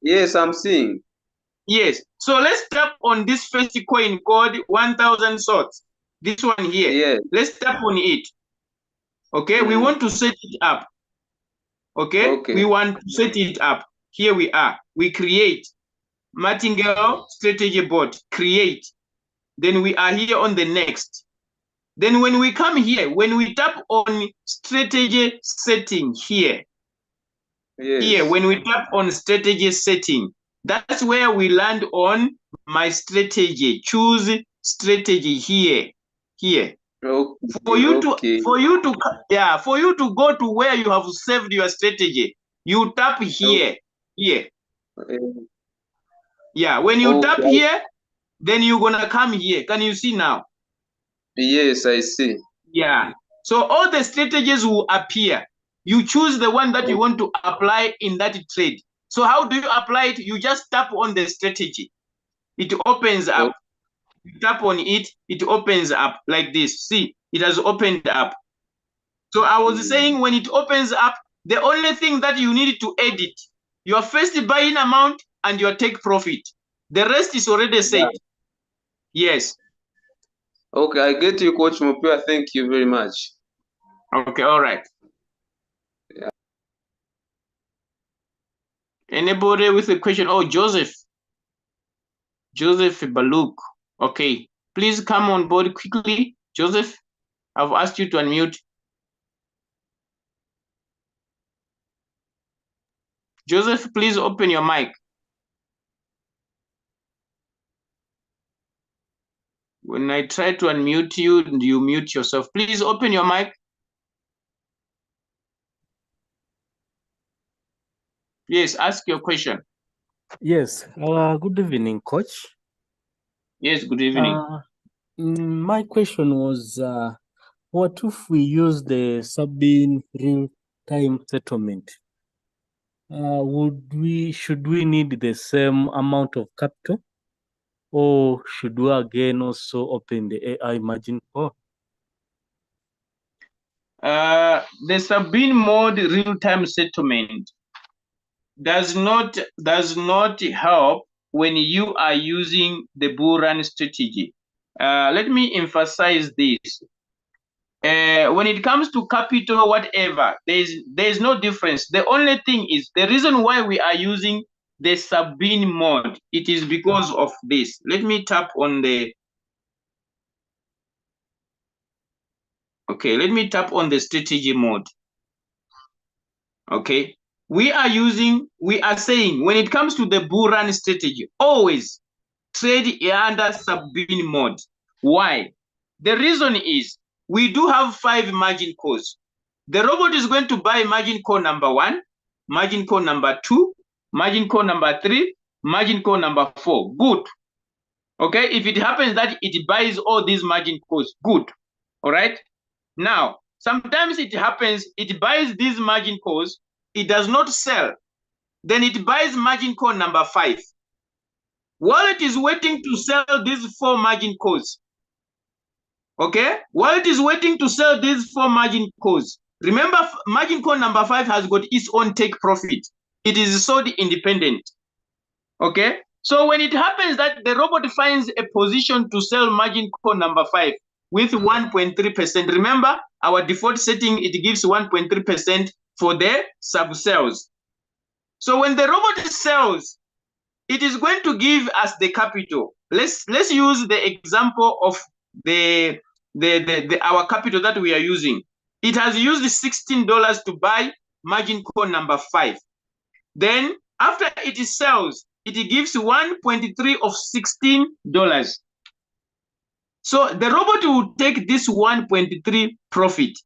Speaker 2: Yes, I'm seeing.
Speaker 1: Yes. So let's tap on this first coin called 1000 swords. This one here.
Speaker 2: Yes.
Speaker 1: Let's tap on it. Okay. We want to set it up. Okay. We
Speaker 2: Okay.
Speaker 1: want to set it up. Here we are. We create Martingale strategy board. Create. Then we are here on the next. Then when we come here, when we tap on strategy setting here,
Speaker 2: Yes.
Speaker 1: when we tap on strategy setting, that's where we land on my strategy. Choose strategy here. For
Speaker 2: Okay.
Speaker 1: you to
Speaker 2: Okay.
Speaker 1: go to where you have saved your strategy, you tap here.
Speaker 2: Okay.
Speaker 1: Yeah, when you tap
Speaker 2: Okay.
Speaker 1: here, then you're gonna come here. Can you see now?
Speaker 2: Yes, I see.
Speaker 1: Yeah. So all the strategies will appear. You choose the one that you want to apply in that trade. So how do you apply it? You just tap on the strategy. It opens up. You tap on it, it opens up like this. See, it has opened up. So I was saying when it opens up, the only thing that you need to edit, your first buying amount and your take profit. The rest is already set.
Speaker 2: Yeah.
Speaker 1: Yes.
Speaker 2: Okay, I get you, Coach Mopiwa. Thank you very much.
Speaker 1: Okay, all right.
Speaker 2: Yeah.
Speaker 1: Anybody with a question? Oh, Joseph Baluk. Okay, please come on board quickly. Joseph, I've asked you to unmute. Joseph, please open your mic. When I try to unmute you, you mute yourself. Please open your mic. Yes, ask your question.
Speaker 3: Yes, good evening, Coach.
Speaker 1: Yes, good evening.
Speaker 3: My question was, what if we use the Sabine real-time settlement? Should we need the same amount of capital, or should we again also open the AI margin call?
Speaker 1: The Sabine mode real-time settlement does not help when you are using the Buran strategy. Let me emphasize this. When it comes to capital, whatever, there's no difference. The only thing is the reason why we are using the Sabine mode. It is because of this. Let me tap on the. Okay, let me tap on the strategy mode. Okay, we are saying when it comes to the Buran strategy, always trade under sub-bin mode. Why? The reason is we do have 5 margin calls. The robot is going to buy margin call number 1, margin call number 2, margin call number 3, margin call number 4. Good. Okay, if it happens that it buys all these margin calls, good. All right. Now, sometimes it happens, it buys these margin calls, it does not sell. Then it buys margin call number 5. While it is waiting to sell these 4 margin calls, okay, while it is waiting to sell these 4 margin calls, remember margin call number 5 has got its own take profit. It is sold independent. Okay, so when it happens that the robot finds a position to sell margin call number 5 with 1.3%, remember our default setting, it gives 1.3% for the sub sales. So when the robot sells, it is going to give us the capital. Let's use the example of our capital that we are using. It has used $16 to buy margin call number 5. Then after it sells, it gives 1.3 of $16. So the robot will take this 1.3 profit.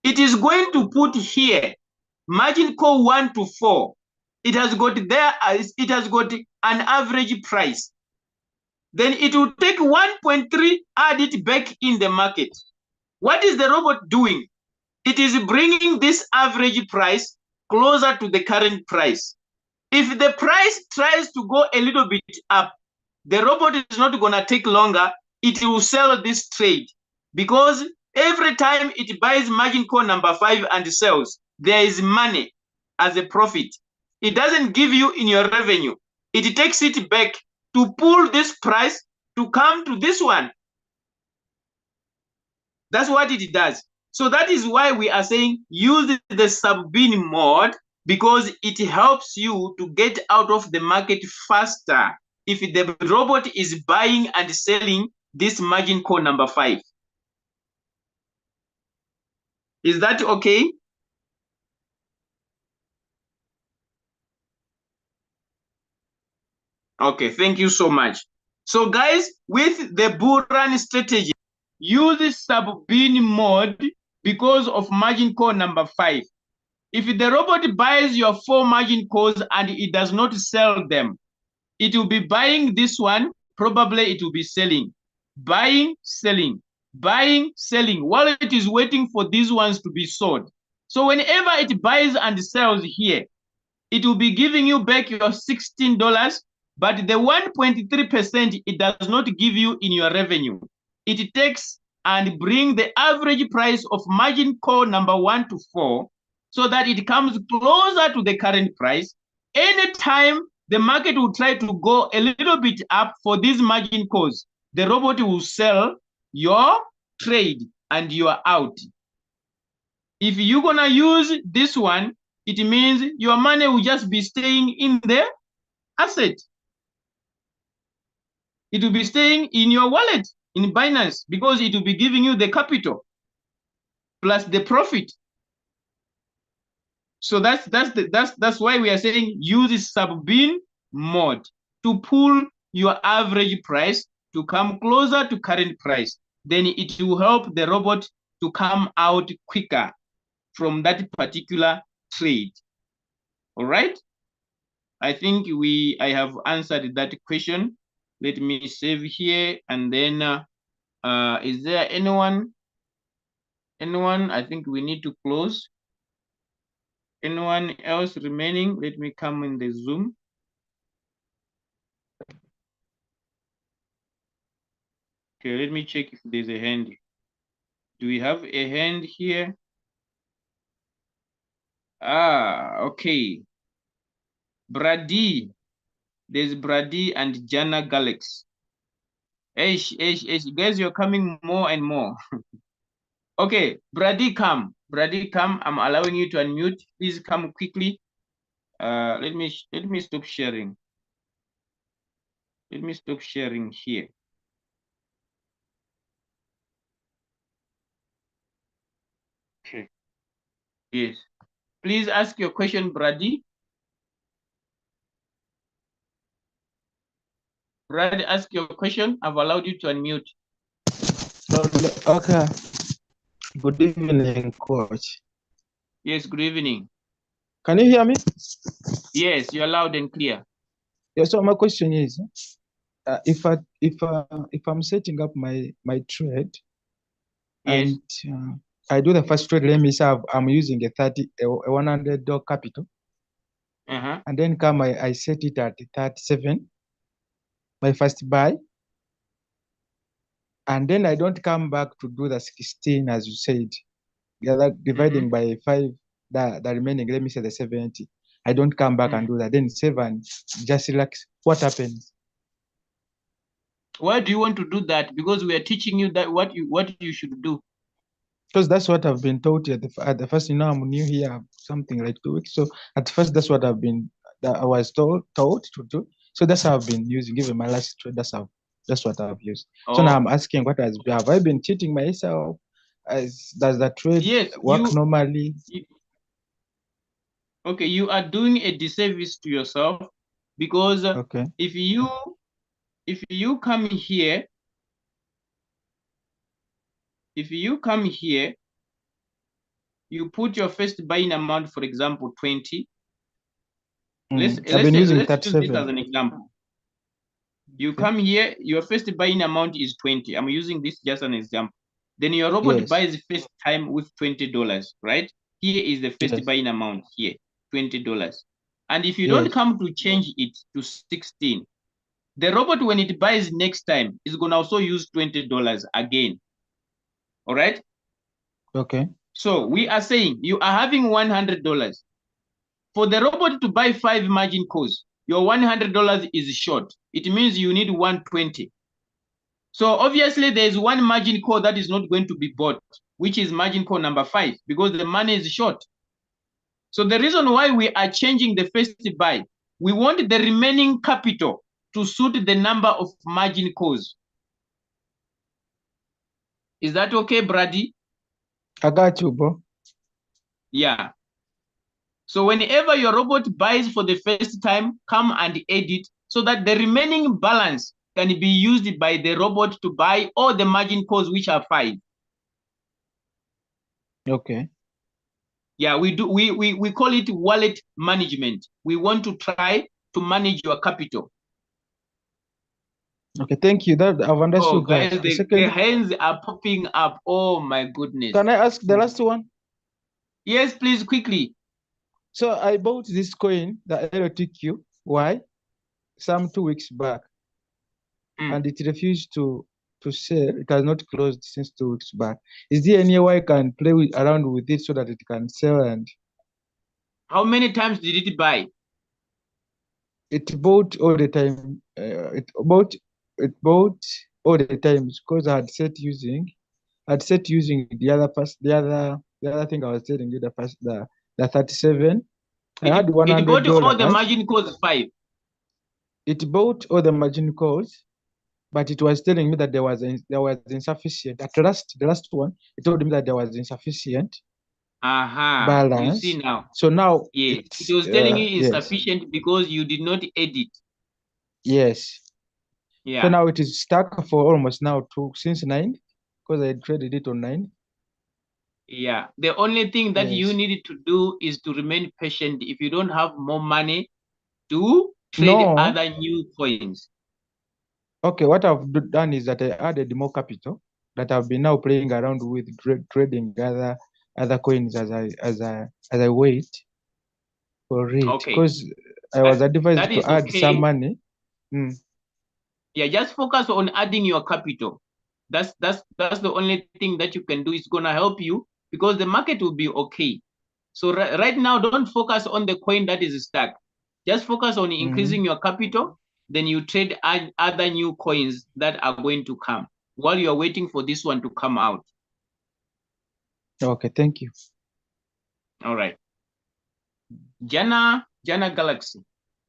Speaker 1: It is going to put here margin call 1 to 4. It has got there, it has got an average price. Then it will take 1.3, add it back in the market. What is the robot doing? It is bringing this average price closer to the current price. If the price tries to go a little bit up, the robot is not going to take longer. It will sell this trade because every time it buys margin call number 5 and sells, there is money as a profit. It doesn't give you in your revenue. It takes it back to pull this price to come to this one. That's what it does. So that is why we are saying use the sub-bin mode, because it helps you to get out of the market faster if the robot is buying and selling this margin call number 5. Is that okay? Okay, thank you so much. So guys, with the Buran strategy, use sub-bin mode because of margin call number 5. If the robot buys your 4 margin calls and it does not sell them, it will be buying this one, probably it will be selling, buying, selling, buying, selling, while it is waiting for these ones to be sold. So whenever it buys and sells here, it will be giving you back your $16, but the 1.3% it does not give you in your revenue. It takes and bring the average price of margin call number 1 to 4 so that it comes closer to the current price. Anytime the market will try to go a little bit up for these margin calls, the robot will sell your trade and you are out. If you're gonna use this one, it means your money will just be staying in the asset. It will be staying in your wallet in Binance because it will be giving you the capital plus the profit. So that's why we are saying use sub-bin mode to pull your average price to come closer to current price. Then it will help the robot to come out quicker from that particular trade. All right. I think I have answered that question. Let me save here and then is there anyone? I think we need to close. Anyone else remaining? Let me come in the Zoom. Okay, let me check if there's a hand. Do we have a hand here? Ah, okay. Brady. There's Brady and Jana Galax. Guys, you're coming more and more. Okay, Brady, come. Brady, come. I'm allowing you to unmute. Please come quickly. Let me stop sharing. Let me stop sharing here. Okay. Yes. Please ask your question, Brady. Brady, ask your question. I've allowed you to unmute.
Speaker 4: Okay. Good evening, coach.
Speaker 1: Yes, good evening.
Speaker 4: Can you hear me?
Speaker 1: Yes, you're loud and clear.
Speaker 4: Yeah, so my question is, if I'm setting up my trade,
Speaker 1: Yes.
Speaker 4: and I do the first trade, let me say I'm using a $100 capital, and then I set it at 37, my first buy, and then I don't come back to do the 16 as you said, dividing by 5, the remaining, let me say the 70. I don't come back and do that. Then 7 just relax. What happens?
Speaker 1: Why do you want to do that? Because we are teaching you that what you should do.
Speaker 4: Because that's what I've been taught at the first. I'm new here, something like 2 weeks. So at first, that's what I was taught to do. So that's how I've been using. Even my last trade, that's what I've used. So now I'm asking, have I been cheating myself? Does the trade work normally?
Speaker 1: Okay, you are doing a disservice to yourself, because if you come here, you put your first buying amount, for example, 20. Let's use this as an example. You come here, your first buying amount is 20. I'm using this just an example. Then your robot buys first time with $20, right? Here is the first buying amount here, $20. And if you don't come to change it to 16, the robot, when it buys next time, is going to also use $20 again. All right?
Speaker 4: Okay.
Speaker 1: So we are saying you are having $100. For the robot to buy 5 margin calls, your $100 is short. It means you need 120. So obviously there's one margin call that is not going to be bought, which is margin call number 5, because the money is short. So the reason why we are changing the first buy, we want the remaining capital to suit the number of margin calls. Is that okay, Brady?
Speaker 4: I got you, bro.
Speaker 1: Yeah. So whenever your robot buys for the first time, come and edit so that the remaining balance can be used by the robot to buy all the margin calls, which are 5.
Speaker 4: Okay.
Speaker 1: Yeah, we call it wallet management. We want to try to manage your capital.
Speaker 4: Okay, thank you. That I've understood.
Speaker 1: Oh, guys, the hands are popping up. Oh my goodness.
Speaker 4: Can I ask the last one?
Speaker 1: Yes, please, quickly.
Speaker 4: So I bought this coin, the LTQ. Why? Some 2 weeks back, and it refused to sell. It has not closed since 2 weeks back. Is there any way I can play around with it so that it can sell? And
Speaker 1: how many times did it buy?
Speaker 4: It bought all the time. It bought all the time because I had set using the other thing I was telling you, the 37. I had $100.
Speaker 1: It bought all the margin calls 5.
Speaker 4: It bought all the margin calls, but it was telling me that there was insufficient. At last, the last one, it told me that there was insufficient balance.
Speaker 1: You see now.
Speaker 4: So now,
Speaker 1: it was telling you insufficient because you did not edit.
Speaker 4: Yes.
Speaker 1: Yeah.
Speaker 4: So now it is stuck for almost now since 9, because I traded it on 9.
Speaker 1: Yeah. The only thing that you need to do is to remain patient. If you don't have more money to trade other new coins.
Speaker 4: Okay, what I've done is that I added more capital that I've been now playing around with trading other coins as I wait for it. Because I was advised to add some money.
Speaker 1: Yeah, just focus on adding your capital. That's the only thing that you can do. It's gonna help you because the market will be okay. So right now, don't focus on the coin that is stuck. Just focus on increasing your capital. Then you trade other new coins that are going to come while you're waiting for this one to come out.
Speaker 4: Okay, thank you.
Speaker 1: All right. Jana Galaxy,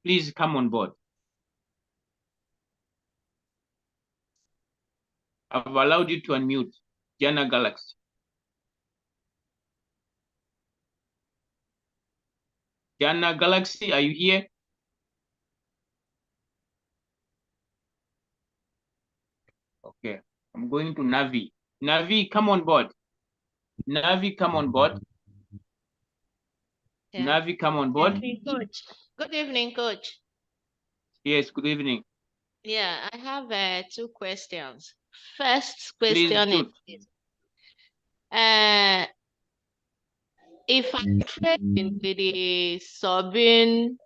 Speaker 1: please come on board. I've allowed you to unmute. Jana Galaxy. Jana Galaxy, are you here? Okay, I'm going to Navi. Navi, come on board. Navi, come on board.
Speaker 5: Yeah.
Speaker 1: Navi, come on board.
Speaker 5: Good evening, Coach. Good evening, Coach.
Speaker 1: Yes, good evening.
Speaker 5: Yeah, I have 2 questions. First
Speaker 1: Please
Speaker 5: question
Speaker 1: shoot.
Speaker 5: is, if I trade in with the sovereign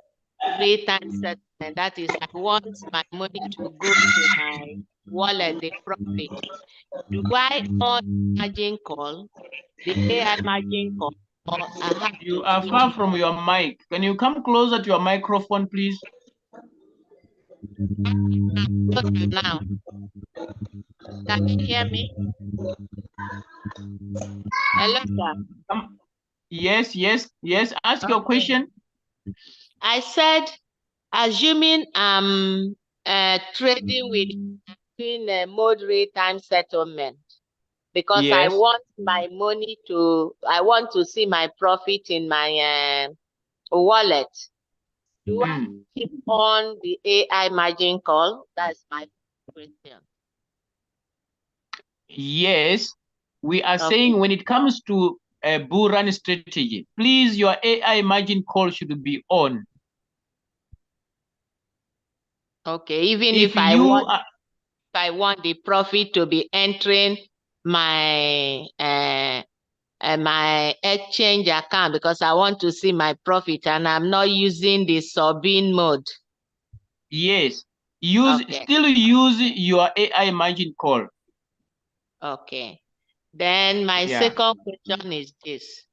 Speaker 5: rate and settlement, that is, I want my money to go to my wallet, the profit, do I on margin call, the AI margin call, or I have
Speaker 1: You
Speaker 5: to
Speaker 1: are
Speaker 5: switch
Speaker 1: far
Speaker 5: it
Speaker 1: from
Speaker 5: on?
Speaker 1: your mic. Can you come closer to your microphone, please?
Speaker 5: Closer now. Can you hear me? Hello, sir.
Speaker 1: Yes, yes, yes. Ask your
Speaker 5: Okay.
Speaker 1: question.
Speaker 5: I said, assuming I'm trading with doing a moderate time settlement because I
Speaker 1: Yes.
Speaker 5: want my money I want to see my profit in my wallet. Do I keep on the AI margin call? That's my question.
Speaker 1: Yes. We are
Speaker 5: Okay.
Speaker 1: saying when it comes to a Buran strategy, please, your AI margin call should be on.
Speaker 5: Okay. Even
Speaker 1: If
Speaker 5: if I
Speaker 1: you
Speaker 5: want,
Speaker 1: are,
Speaker 5: if I want the profit to be entering my my exchange account because I want to see my profit and I'm not using the sub-in mode.
Speaker 1: yes,
Speaker 5: Okay.
Speaker 1: still use your AI margin call.
Speaker 5: Okay. Then my
Speaker 1: Yeah.
Speaker 5: second question is this.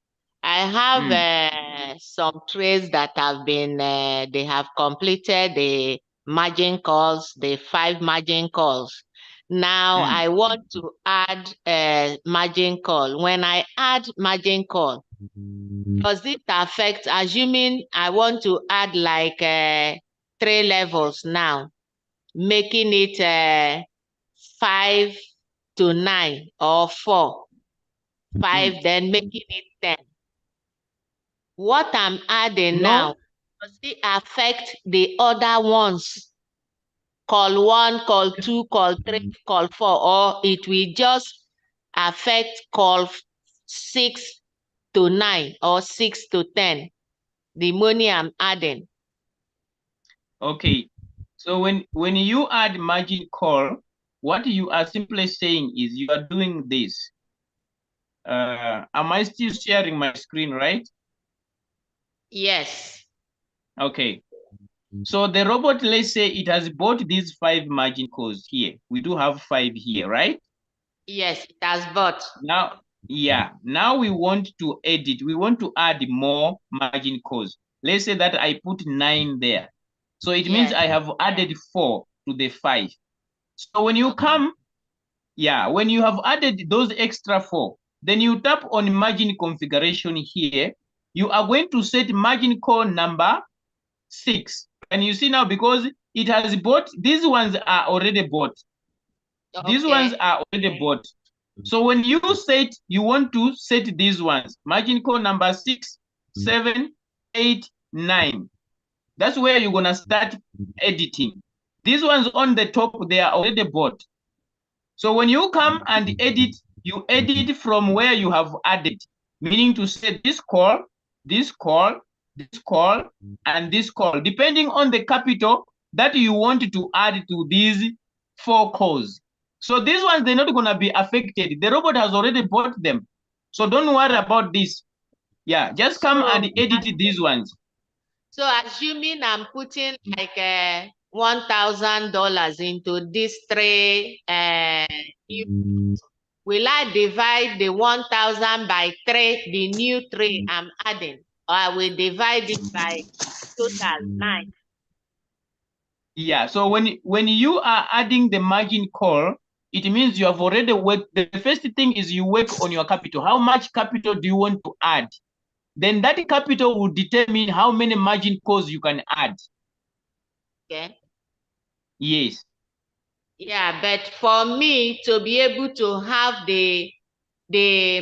Speaker 5: I have some trades that have been, they have completed the margin calls, the 5 margin calls. Now I want to add a margin call. When I add margin call, does it affect, assuming I want to add like 3 levels now, making it 5 to 9 or 4, 5, then making it 10. What I'm adding now, does it affect the other ones? Call 1, call 2, call 3, call 4, or it will just affect call 6 to 9 or 6 to 10, the money I'm adding?
Speaker 1: Okay. So when you add margin call, what you are simply saying is you are doing this. Am I still sharing my screen, right?
Speaker 5: Yes.
Speaker 1: Okay. So the robot, let's say it has bought these 5 margin calls here. We do have 5 here, right?
Speaker 5: Yes, it has bought.
Speaker 1: Now, yeah. Now we want to edit. We want to add more margin calls. Let's say that I put 9 there. So it means
Speaker 5: Yes.
Speaker 1: I have added 4 to the 5. So when you come, yeah, when you have added those extra 4, then you tap on margin configuration here. You are going to set margin call number 6. And you see now, because it has bought, these ones are already bought. These ones are already bought. So when you set, you want to set these ones, margin call number 6, 7, 8, 9. That's where you're gonna start editing. These ones on the top, they are already bought. So when you come and edit, you edit from where you have added, meaning to say this call, this call, this call, and this call, depending on the capital that you want to add to these 4 calls. So these ones, they're not going to be affected. The robot has already bought them. So don't worry about this. Yeah, just come and edit these ones.
Speaker 5: So assuming I'm putting like $1,000 into these 3, will I divide the 1,000 by 3, the new 3 I'm adding, or I will divide it by total 9?
Speaker 1: Yeah, so when you are adding the margin call, it means you have already worked. The first thing is you work on your capital. How much capital do you want to add? Then that capital will determine how many margin calls you can add.
Speaker 5: Okay.
Speaker 1: Yes.
Speaker 5: Yeah, but for me to be able to have the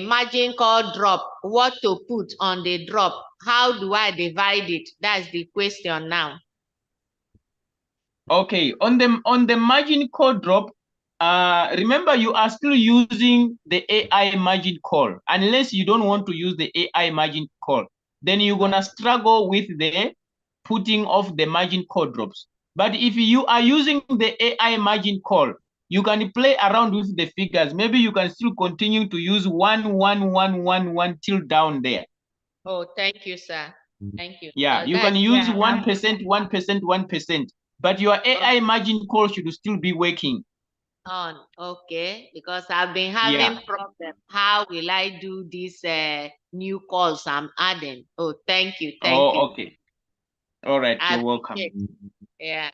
Speaker 5: margin call drop, what to put on the drop, how do I divide it? That's the question now.
Speaker 1: Okay, on the margin call drop, remember you are still using the AI margin call. Unless you don't want to use the AI margin call, then you're gonna struggle with the putting off the margin call drops. But if you are using the AI margin call, you can play around with the figures. Maybe you can still continue to use 1 till down there.
Speaker 5: Oh, thank you, sir. Thank you.
Speaker 1: Yeah, you can use 1%, 1%, 1%, but your AI margin call should still be working.
Speaker 5: On okay, because I've been having problem. How will I do these new calls I'm adding? Oh, thank you, thank you.
Speaker 1: Okay. All right, you're welcome.
Speaker 5: Yeah.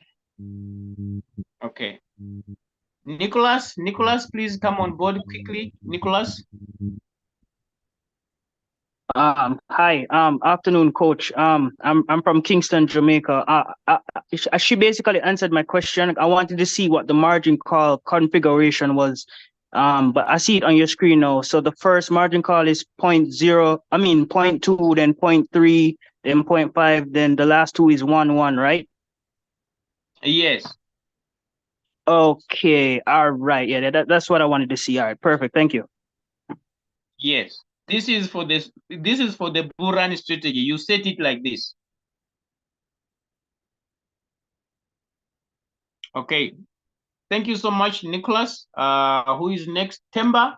Speaker 1: Okay. Nicholas, please come on board quickly. Nicholas.
Speaker 6: Hi, afternoon, coach. I'm from Kingston, Jamaica. She basically answered my question. I wanted to see what the margin call configuration was. But I see it on your screen now. So the first margin call is 0.2, then 0.3, then 0.5, then the last two is 1, right?
Speaker 1: Yes.
Speaker 6: Okay, all right. Yeah, that's what I wanted to see. All right, perfect. Thank you.
Speaker 1: Yes. This is for the Buran strategy. You set it like this. Okay. Thank you so much, Nicholas. Who is next? Temba.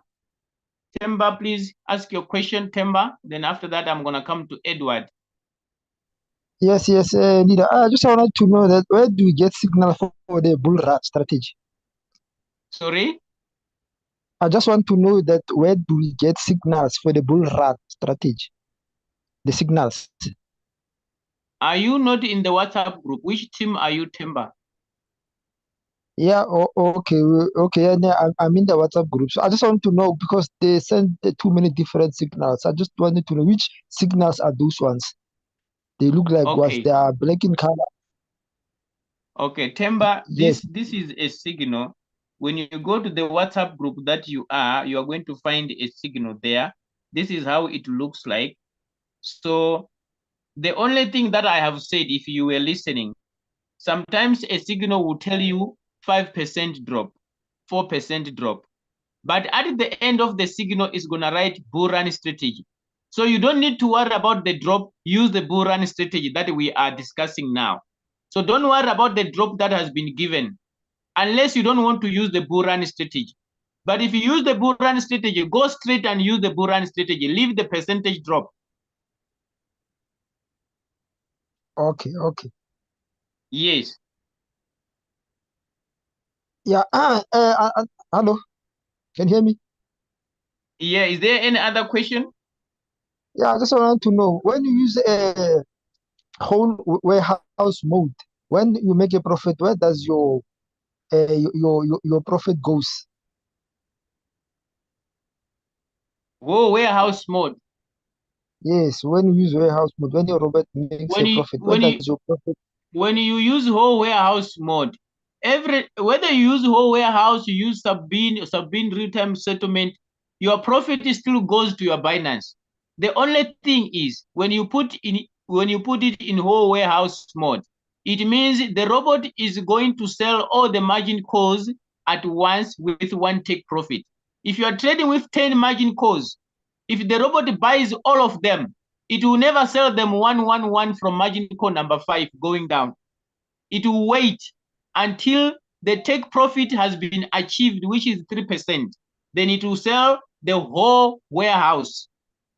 Speaker 1: Temba, please ask your question, Temba. Then after that, I'm gonna come to Edward.
Speaker 7: Yes, leader. I just wanted to know that where do we get signal for the bull run strategy?
Speaker 1: Sorry?
Speaker 7: I just want to know that where do we get signals for the bull run strategy? The signals.
Speaker 1: Are you not in the WhatsApp group? Which team are you, Temba?
Speaker 7: Yeah, okay. Yeah, I'm in the WhatsApp group. So I just want to know because they send too many different signals. I just wanted to know which signals are those ones. They look like what? They are black in color.
Speaker 1: Okay, Temba,
Speaker 7: yes.
Speaker 1: this is a signal. When you go to the WhatsApp group that you are going to find a signal there. This is how it looks like. So the only thing that I have said, if you were listening, sometimes a signal will tell you 5% drop, 4% drop. But at the end of the signal is gonna write Buran strategy. So you don't need to worry about the drop. Use the Buran strategy that we are discussing now. So don't worry about the drop that has been given, unless you don't want to use the Buran strategy. But if you use the Buran strategy, go straight and use the Buran strategy. Leave the percentage drop.
Speaker 7: Okay.
Speaker 1: Yes.
Speaker 7: Yeah. Hello. Can you hear me?
Speaker 1: Yeah. Is there any other question?
Speaker 7: Yeah, I just wanted to know when you use a whole warehouse mode, when you make a profit, where does your profit goes?
Speaker 1: Go warehouse mode.
Speaker 7: Yes, when you use warehouse mode, when your robot makes a profit, where does your profit?
Speaker 1: When you use whole warehouse mode, whether you use whole warehouse, you use sub-bin real-time settlement, your profit still goes to your Binance. The only thing is when you put it in whole warehouse mode, it means the robot is going to sell all the margin calls at once with one take profit. If you are trading with 10 margin calls, if the robot buys all of them, it will never sell them 1 from margin call number 5 going down. It will wait until the take profit has been achieved, which is 3%. Then it will sell the whole warehouse.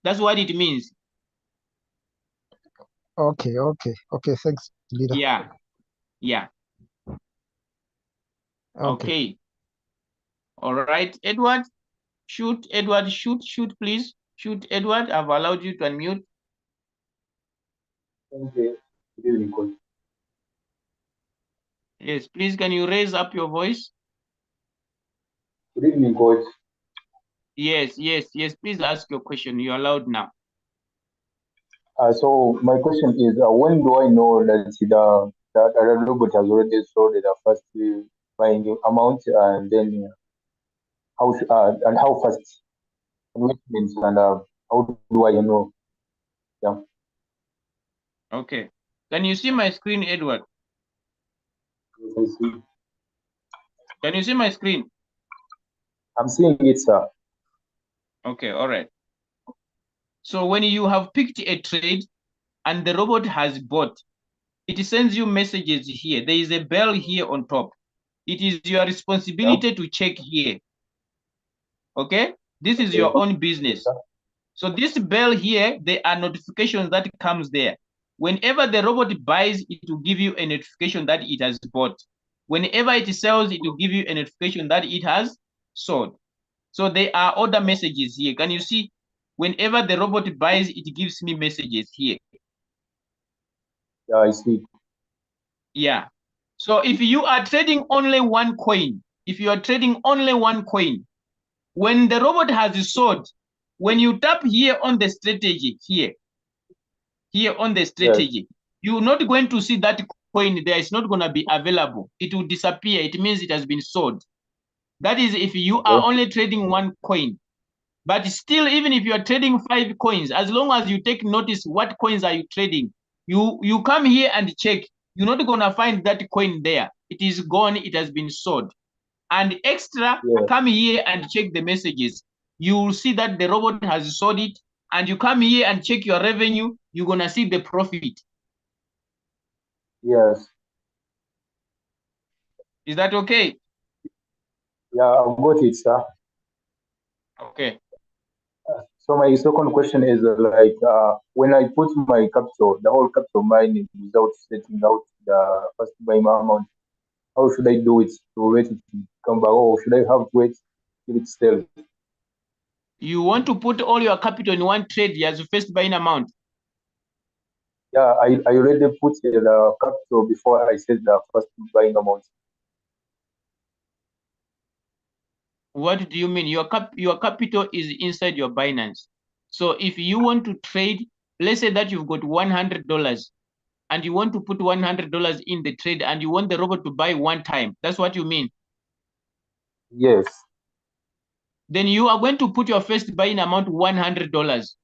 Speaker 1: That's what it means.
Speaker 7: Okay. Thanks, leader.
Speaker 1: Yeah. Okay. All right, Edward. Shoot, Edward. Shoot, please. Shoot, Edward. I've allowed you to unmute.
Speaker 8: Okay. Good evening, coach.
Speaker 1: Yes, please, can you raise up your voice?
Speaker 8: Good evening, coach.
Speaker 1: Yes. Please ask your question. You're allowed now.
Speaker 8: So my question is, when do I know that the robot has already sold the first buying amount, and then how fast, and which means, and how do I know? Yeah.
Speaker 1: Okay. Can you see my screen, Edward?
Speaker 8: Yes, I see.
Speaker 1: Can you see my screen?
Speaker 8: I'm seeing it, sir.
Speaker 1: Okay, all right. So when you have picked a trade and the robot has bought, it sends you messages here. There is a bell here on top. It is your responsibility to check here. Okay? This is your own business.
Speaker 8: Sir.
Speaker 1: So this bell here, there are notifications that comes there. Whenever the robot buys, it will give you a notification that it has bought. Whenever it sells, it will give you a notification that it has sold. So there are other messages here. Can you see? Whenever the robot buys, it gives me messages here.
Speaker 8: Yeah, I see.
Speaker 1: Yeah. So if you are trading only one coin, when the robot has sold, when you tap here on the strategy, here on the strategy, you're not going to see that coin there. It's not going to be available. It will disappear. It means it has been sold. That is if you are only trading one coin. But still, even if you are trading 5 coins, as long as you take notice what coins are you trading, you come here and check. You're not going to find that coin there. It is gone. It has been sold. And extra, come here and check the messages. You will see that the robot has sold it. And you come here and check your revenue. You're going to see the profit.
Speaker 8: Yes.
Speaker 1: Is that okay?
Speaker 8: Yeah, I've got it, sir.
Speaker 1: Okay.
Speaker 8: So my second question is when I put my capital, the whole capital mine without setting out the first buy amount, how should I do it to wait it to come back, or should I have to wait till it sells?
Speaker 1: You want to put all your capital in one trade as your first buying amount?
Speaker 8: Yeah, I already put the capital before I set the first buying amount.
Speaker 1: What do you mean? Your capital is inside your Binance. So if you want to trade, let's say that you've got $100 and you want to put $100 in the trade and you want the robot to buy one time. That's what you mean?
Speaker 8: Yes.
Speaker 1: Then you are going to put your first buying amount $100.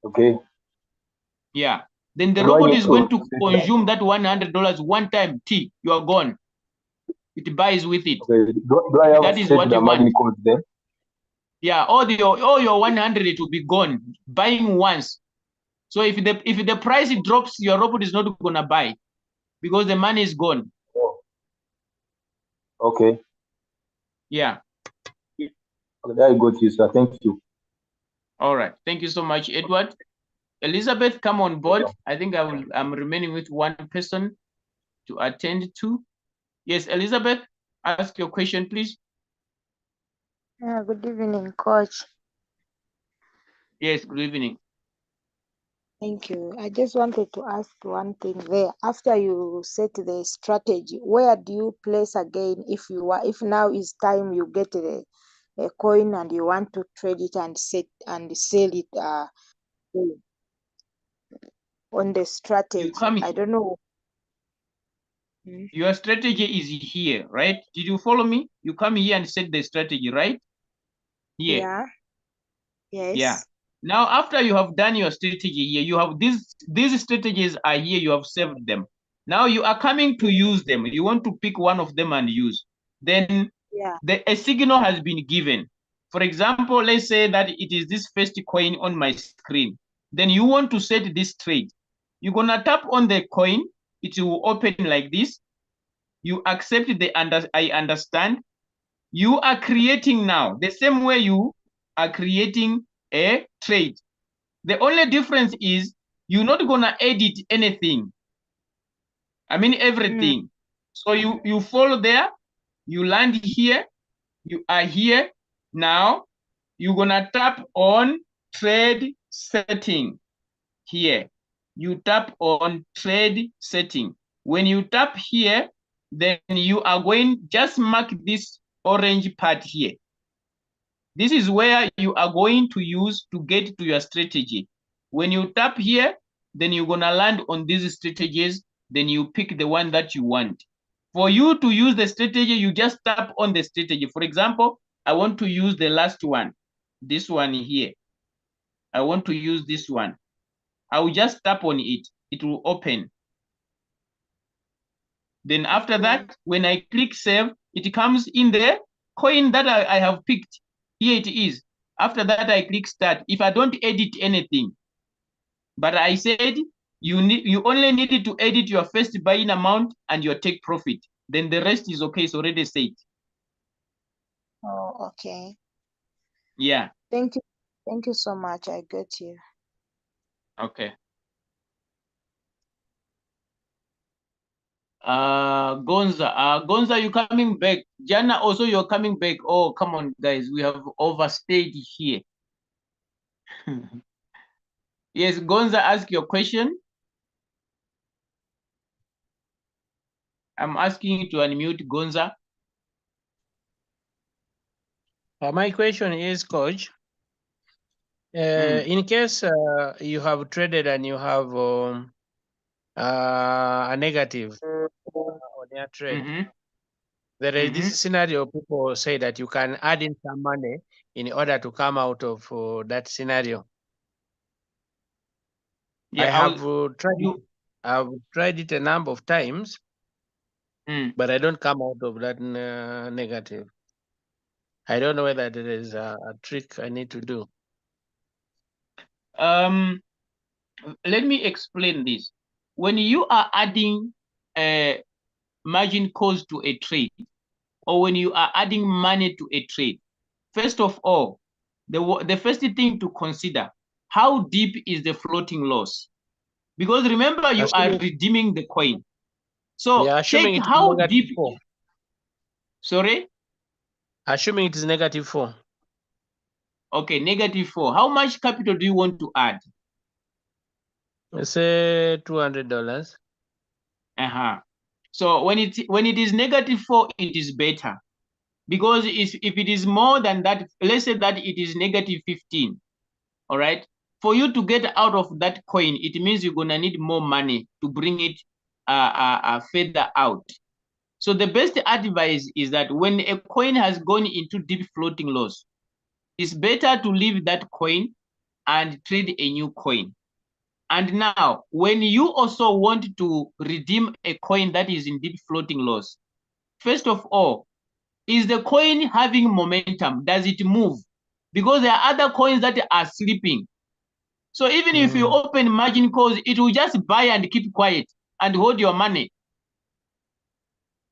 Speaker 8: Okay.
Speaker 1: Yeah. Then the
Speaker 8: So do I
Speaker 1: robot
Speaker 8: need
Speaker 1: is going to
Speaker 8: set
Speaker 1: consume that $100 one time. You are gone. It buys with it.
Speaker 8: Okay. Do I have
Speaker 1: That
Speaker 8: to
Speaker 1: is
Speaker 8: set
Speaker 1: what
Speaker 8: the
Speaker 1: you
Speaker 8: margin
Speaker 1: want.
Speaker 8: code then?
Speaker 1: Yeah, all your 100 it will be gone, buying once. So if the price drops, your robot is not gonna buy because the money is gone.
Speaker 8: Oh. Okay.
Speaker 1: Yeah.
Speaker 8: Okay, I got you, sir. Thank you.
Speaker 1: All right. Thank you so much, Edward. Elizabeth, come on board. I think I'm remaining with one person to attend to. Yes, Elizabeth, ask your question, please.
Speaker 9: Good evening, coach.
Speaker 1: Yes, good evening.
Speaker 9: Thank you. I just wanted to ask one thing there. After you set the strategy, where do you place again if now is time you get a coin and you want to trade it and sell it on the strategy? I don't know.
Speaker 1: Your strategy is here, right? Did you follow me? You come here and set the strategy, right? Here.
Speaker 9: Yeah. Yes.
Speaker 1: Yeah. Now, after you have done your strategy here, you have these strategies are here, you have saved them. Now you are coming to use them. You want to pick one of them and use. Then a signal has been given. For example, let's say that it is this first coin on my screen. Then you want to set this trade. You're gonna tap on the coin, it will open like this. You accept I understand. You are creating now the same way you are creating a trade. The only difference is you're not gonna edit anything. I mean everything. So you follow there, you land here, you are here. Now you're gonna tap on trade setting here. You tap on trade setting. When you tap here, then you are going, just mark this orange part here. This is where you are going to use to get to your strategy. When you tap here, then you're gonna land on these strategies, then you pick the one that you want. For you to use the strategy, you just tap on the strategy. For example, I want to use the last one, this one here. I want to use this one. I will just tap on it. It will open. Then after that, when I click save, it comes in the coin that I have picked. Here it is. After that, I click start. If I don't edit anything, but I said you only needed to edit your first buying amount and your take profit. Then the rest is okay. It's already set.
Speaker 9: Oh, okay.
Speaker 1: Yeah.
Speaker 9: Thank you. Thank you so much. I got you.
Speaker 1: Okay. Gonza, you coming back? Jana, also you're coming back. Oh, come on, guys. We have overstayed here. Yes, Gonza, ask your question. I'm asking you to unmute Gonza.
Speaker 10: My question is, Coach, in case you have traded and you have a negative on your trade, there is this scenario people say that you can add in some money in order to come out of that scenario.
Speaker 1: Yeah,
Speaker 10: I have I've tried it a number of times, but I don't come out of that negative. I don't know whether there is a trick I need to do.
Speaker 1: Let me explain this. When you are adding margin calls to a trade, or when you are adding money to a trade, first of all, the first thing to consider, how deep is the floating loss? Because remember, you are redeeming the coin. So check how deep. Sorry?
Speaker 10: Assuming it is -4.
Speaker 1: Okay, -4. How much capital do you want to add?
Speaker 10: Let's say $200.
Speaker 1: So when it is -4, it is better. Because if it is more than that, let's say that it is -15, all right? For you to get out of that coin, it means you're gonna need more money to bring it further out. So the best advice is that when a coin has gone into deep floating loss, it's better to leave that coin and trade a new coin. And now, when you also want to redeem a coin that is in deep floating loss, first of all, is the coin having momentum? Does it move? Because there are other coins that are sleeping. So even if you open margin calls, it will just buy and keep quiet and hold your money.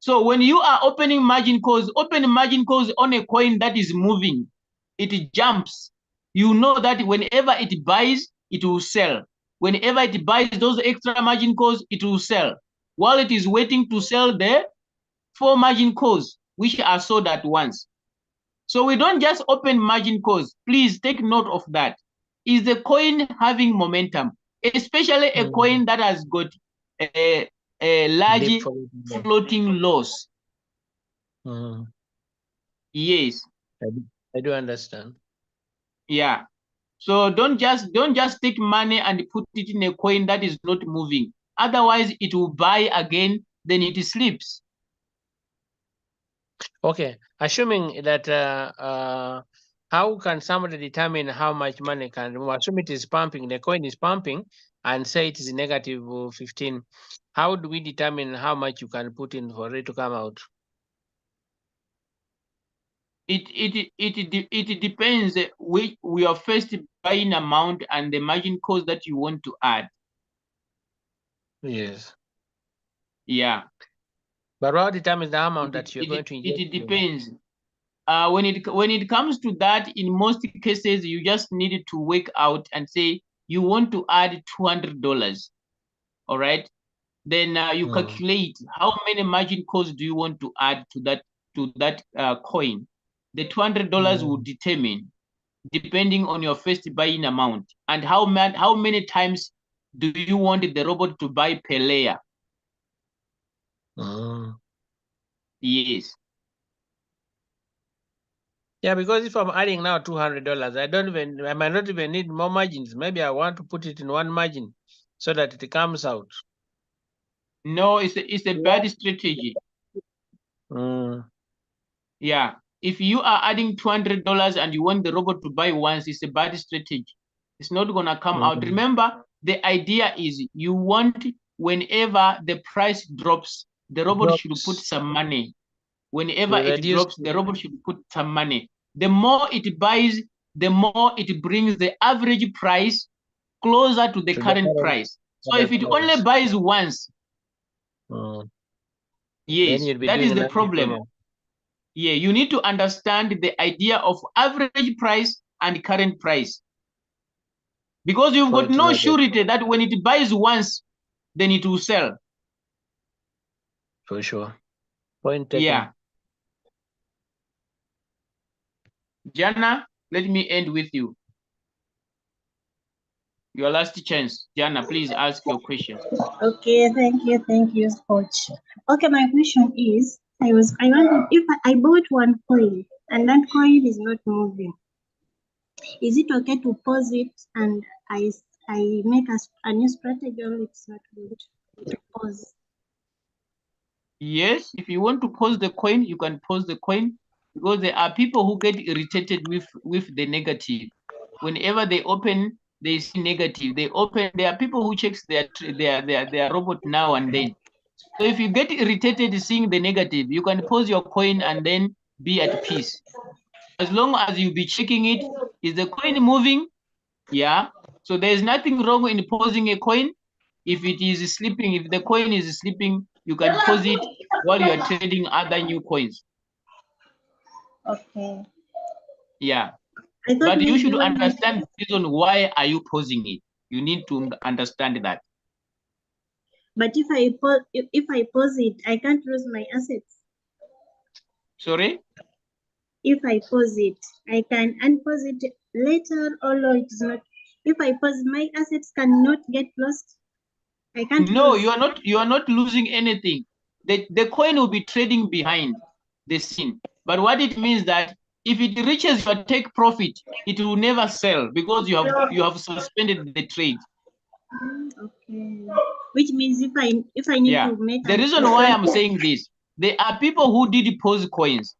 Speaker 1: So when you are opening margin calls, open margin calls on a coin that is moving. It jumps. You know that whenever it buys, it will sell. Whenever it buys those extra margin calls, it will sell. While it is waiting to sell the 4 margin calls, which are sold at once. So we don't just open margin calls. Please take note of that. Is the coin having momentum? Especially a coin that has got a large floating loss. Yes.
Speaker 10: I do understand.
Speaker 1: Yeah. So don't just take money and put it in a coin that is not moving. Otherwise, it will buy again, then it sleeps.
Speaker 10: Okay, assuming that how can somebody determine how much money can move? Assume it is pumping, the coin is pumping, and say it is -15. How do we determine how much you can put in for it to come out?
Speaker 1: It depends which your first buying amount and the margin calls that you want to add.
Speaker 10: Yes.
Speaker 1: Yeah.
Speaker 10: But what determines the amount that you're going to inject?
Speaker 1: It depends. When it comes to that, in most cases, you just need to work out and say you want to add $200. All right. Then you calculate how many margin calls do you want to add to that coin. The $200 will determine, depending on your first buying amount and how many times do you want the robot to buy per layer. Yes.
Speaker 10: Yeah, because if I'm adding now $200, I might not even need more margins. Maybe I want to put it in one margin so that it comes out.
Speaker 1: No, it's a bad strategy. Yeah. If you are adding $200 and you want the robot to buy once, it's a bad strategy. It's not gonna come out. Remember, the idea is you want, whenever the price drops, the robot should put some money. Whenever it drops, the robot should put some money. The more it buys, the more it brings the average price closer to the current price. So if it only buys once, yes, that is the problem. Yeah, you need to understand the idea of average price and current price. Because you've got no surety that when it buys once, then it will sell.
Speaker 10: For sure. Point taken.
Speaker 1: Yeah. Jana, let me end with you. Your last chance. Jana, please ask your questions.
Speaker 11: Okay, thank you, coach. Okay, my question is, I wonder if I bought one coin and that coin is not moving, is it okay to pause it and I make a new strategy, or it's not good to pause?
Speaker 1: Yes, if you want to pause the coin, you can pause the coin, because there are people who get irritated with the negative. Whenever they open, they see negative. They open. There are people who checks their robot now and then. So if you get irritated seeing the negative, you can pause your coin and then be at peace. As long as you be checking it, is the coin moving? Yeah. So there is nothing wrong in pausing a coin. If it is sleeping, if the coin is sleeping, you can pause it while you are trading other new coins.
Speaker 11: Okay.
Speaker 1: Yeah. But you should understand the reason why are you pausing it. You need to understand that.
Speaker 11: But if I pause it, I can't lose my assets.
Speaker 1: Sorry?
Speaker 11: If I pause it, I can unpause it later, although it is not. If I pause, my assets cannot get lost. I can't.
Speaker 1: No, lose. You are not losing anything. The coin will be trading behind the scene. But what it means that if it reaches your take profit, it will never sell because you have suspended the trade.
Speaker 11: Okay. Which means if I need to make
Speaker 1: the reason why I'm saying this, there are people who did pause coins.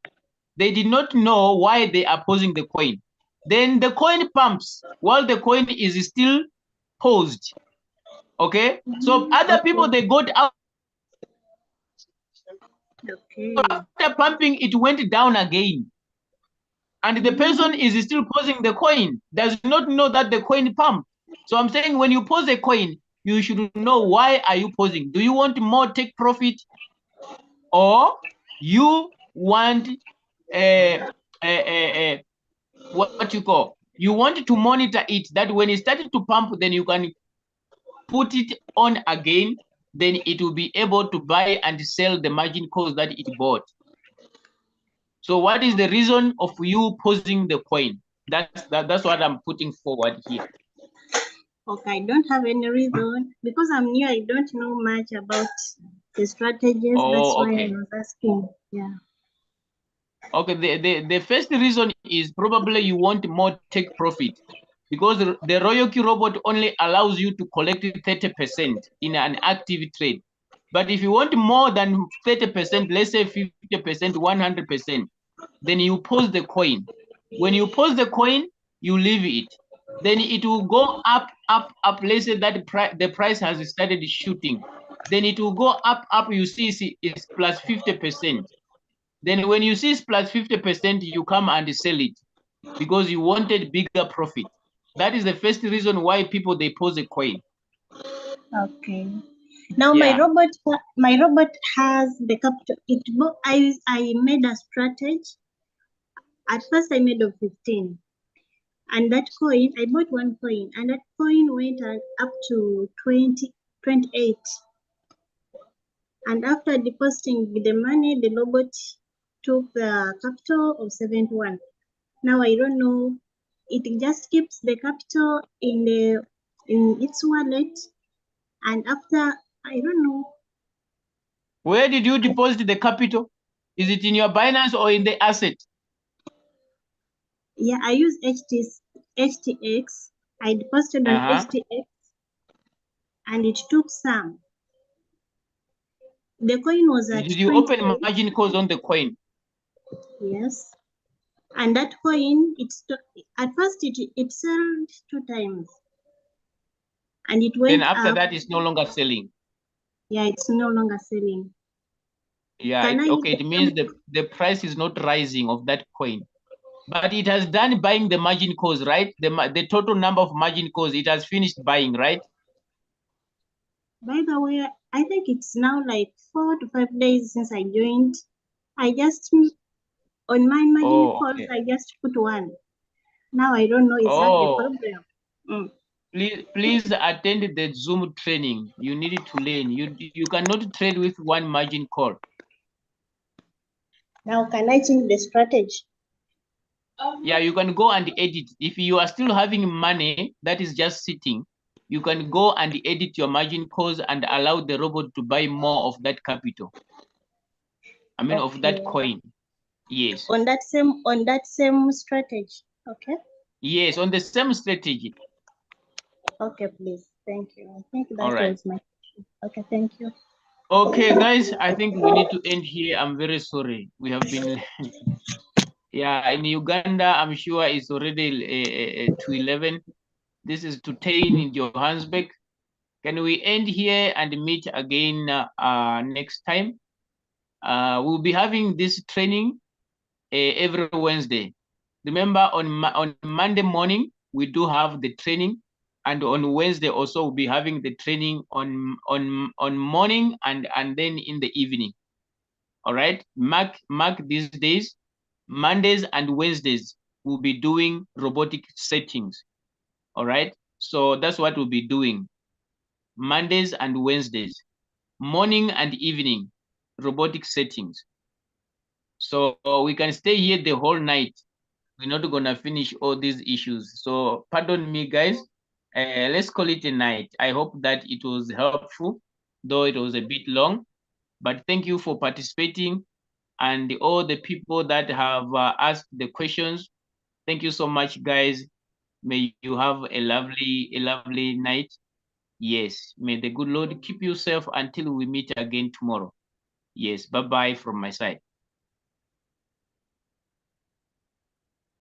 Speaker 1: They did not know why they are pausing the coin. Then the coin pumps while the coin is still paused. Okay? So other people, they got out.
Speaker 11: Okay.
Speaker 1: After pumping, it went down again. And the person is still pausing the coin, does not know that the coin pumped. So I'm saying when you pause a coin, you should know why are you pausing. Do you want more take profit, or you want what you call, you want to monitor it, that when it started to pump, then you can put it on again, then it will be able to buy and sell the margin calls that it bought. So what is the reason of you pausing the coin? That's what I'm putting forward here.
Speaker 11: Okay, I don't have any reason because I'm new. I don't know much about the strategies. That's why I was asking. Yeah.
Speaker 1: Okay, the first reason is probably you want more take profit, because the Royalty robot only allows you to collect 30% in an active trade. But if you want more than 30%, let's say 50%, 100%, then you pause the coin. When you pause the coin, you leave it. Then it will go up, up, up. Let's say that the price has started shooting. Then it will go up, up. You see it's plus 50%. Then when you see it's plus 50%, you come and sell it because you wanted bigger profit. That is the first reason why people, they pause a coin.
Speaker 11: Okay. Now my robot has the capital. I made a strategy. At first I made of 15. And that coin, I bought one coin, and that coin went up to 28. And after depositing the money, the robot took the capital of 71. Now I don't know. It just keeps the capital in its wallet, and after, I don't know.
Speaker 1: Where did you deposit the capital? Is it in your Binance or in the asset?
Speaker 11: Yeah, I use HTX. I deposited on HTX, and it took some. The coin was at.
Speaker 1: Did you open margin calls on the coin?
Speaker 11: Yes. And that coin, at first it sold 2 times. and it went
Speaker 10: Then after
Speaker 11: up.
Speaker 10: that, it's no longer selling.
Speaker 11: Yeah, it's no longer selling.
Speaker 10: Yeah,
Speaker 11: Can I use
Speaker 10: okay. It means the price is not rising of that coin, but it has done buying the margin calls, right? The total number of margin calls it has finished buying, right?
Speaker 11: By the way, I think it's now like 4 to 5 days since I joined. I just on my margin calls,
Speaker 10: Okay.
Speaker 11: I just put one. Now I don't know, is that the problem?
Speaker 10: Please attend the Zoom training. You need to learn. You cannot trade with one margin call.
Speaker 11: Now can I change the strategy?
Speaker 10: Yeah, you can go and edit. If you are still having money that is just sitting, you can go and edit your margin calls and allow the robot to buy more of that capital. I mean, of that coin. Yes.
Speaker 11: On that same strategy. Okay.
Speaker 10: Yes, on the same strategy.
Speaker 11: Okay, please. Thank you. I think that
Speaker 10: All right.
Speaker 11: was my question. Okay, thank you.
Speaker 10: Okay, guys, I think we need to end here. I'm very sorry. We have been, yeah, in Uganda, I'm sure it's already 2:11. This is to 10 in Johannesburg. Can we end here and meet again next time? We'll be having this training every Wednesday. Remember, on Monday morning, we do have the training. And on Wednesday also, we'll be having the training on morning and then in the evening. All right, mark these days. Mondays and Wednesdays, we'll be doing robotic settings. All right, so that's what we'll be doing. Mondays and Wednesdays, morning and evening, robotic settings. So we can stay here the whole night. We're not gonna finish all these issues. So pardon me, guys. Let's call it a night. I hope that it was helpful, though it was a bit long. But thank you for participating, and all the people that have asked the questions. Thank you so much, guys. May you have a lovely night. Yes, may the good Lord keep you safe until we meet again tomorrow. Yes, bye-bye from my side.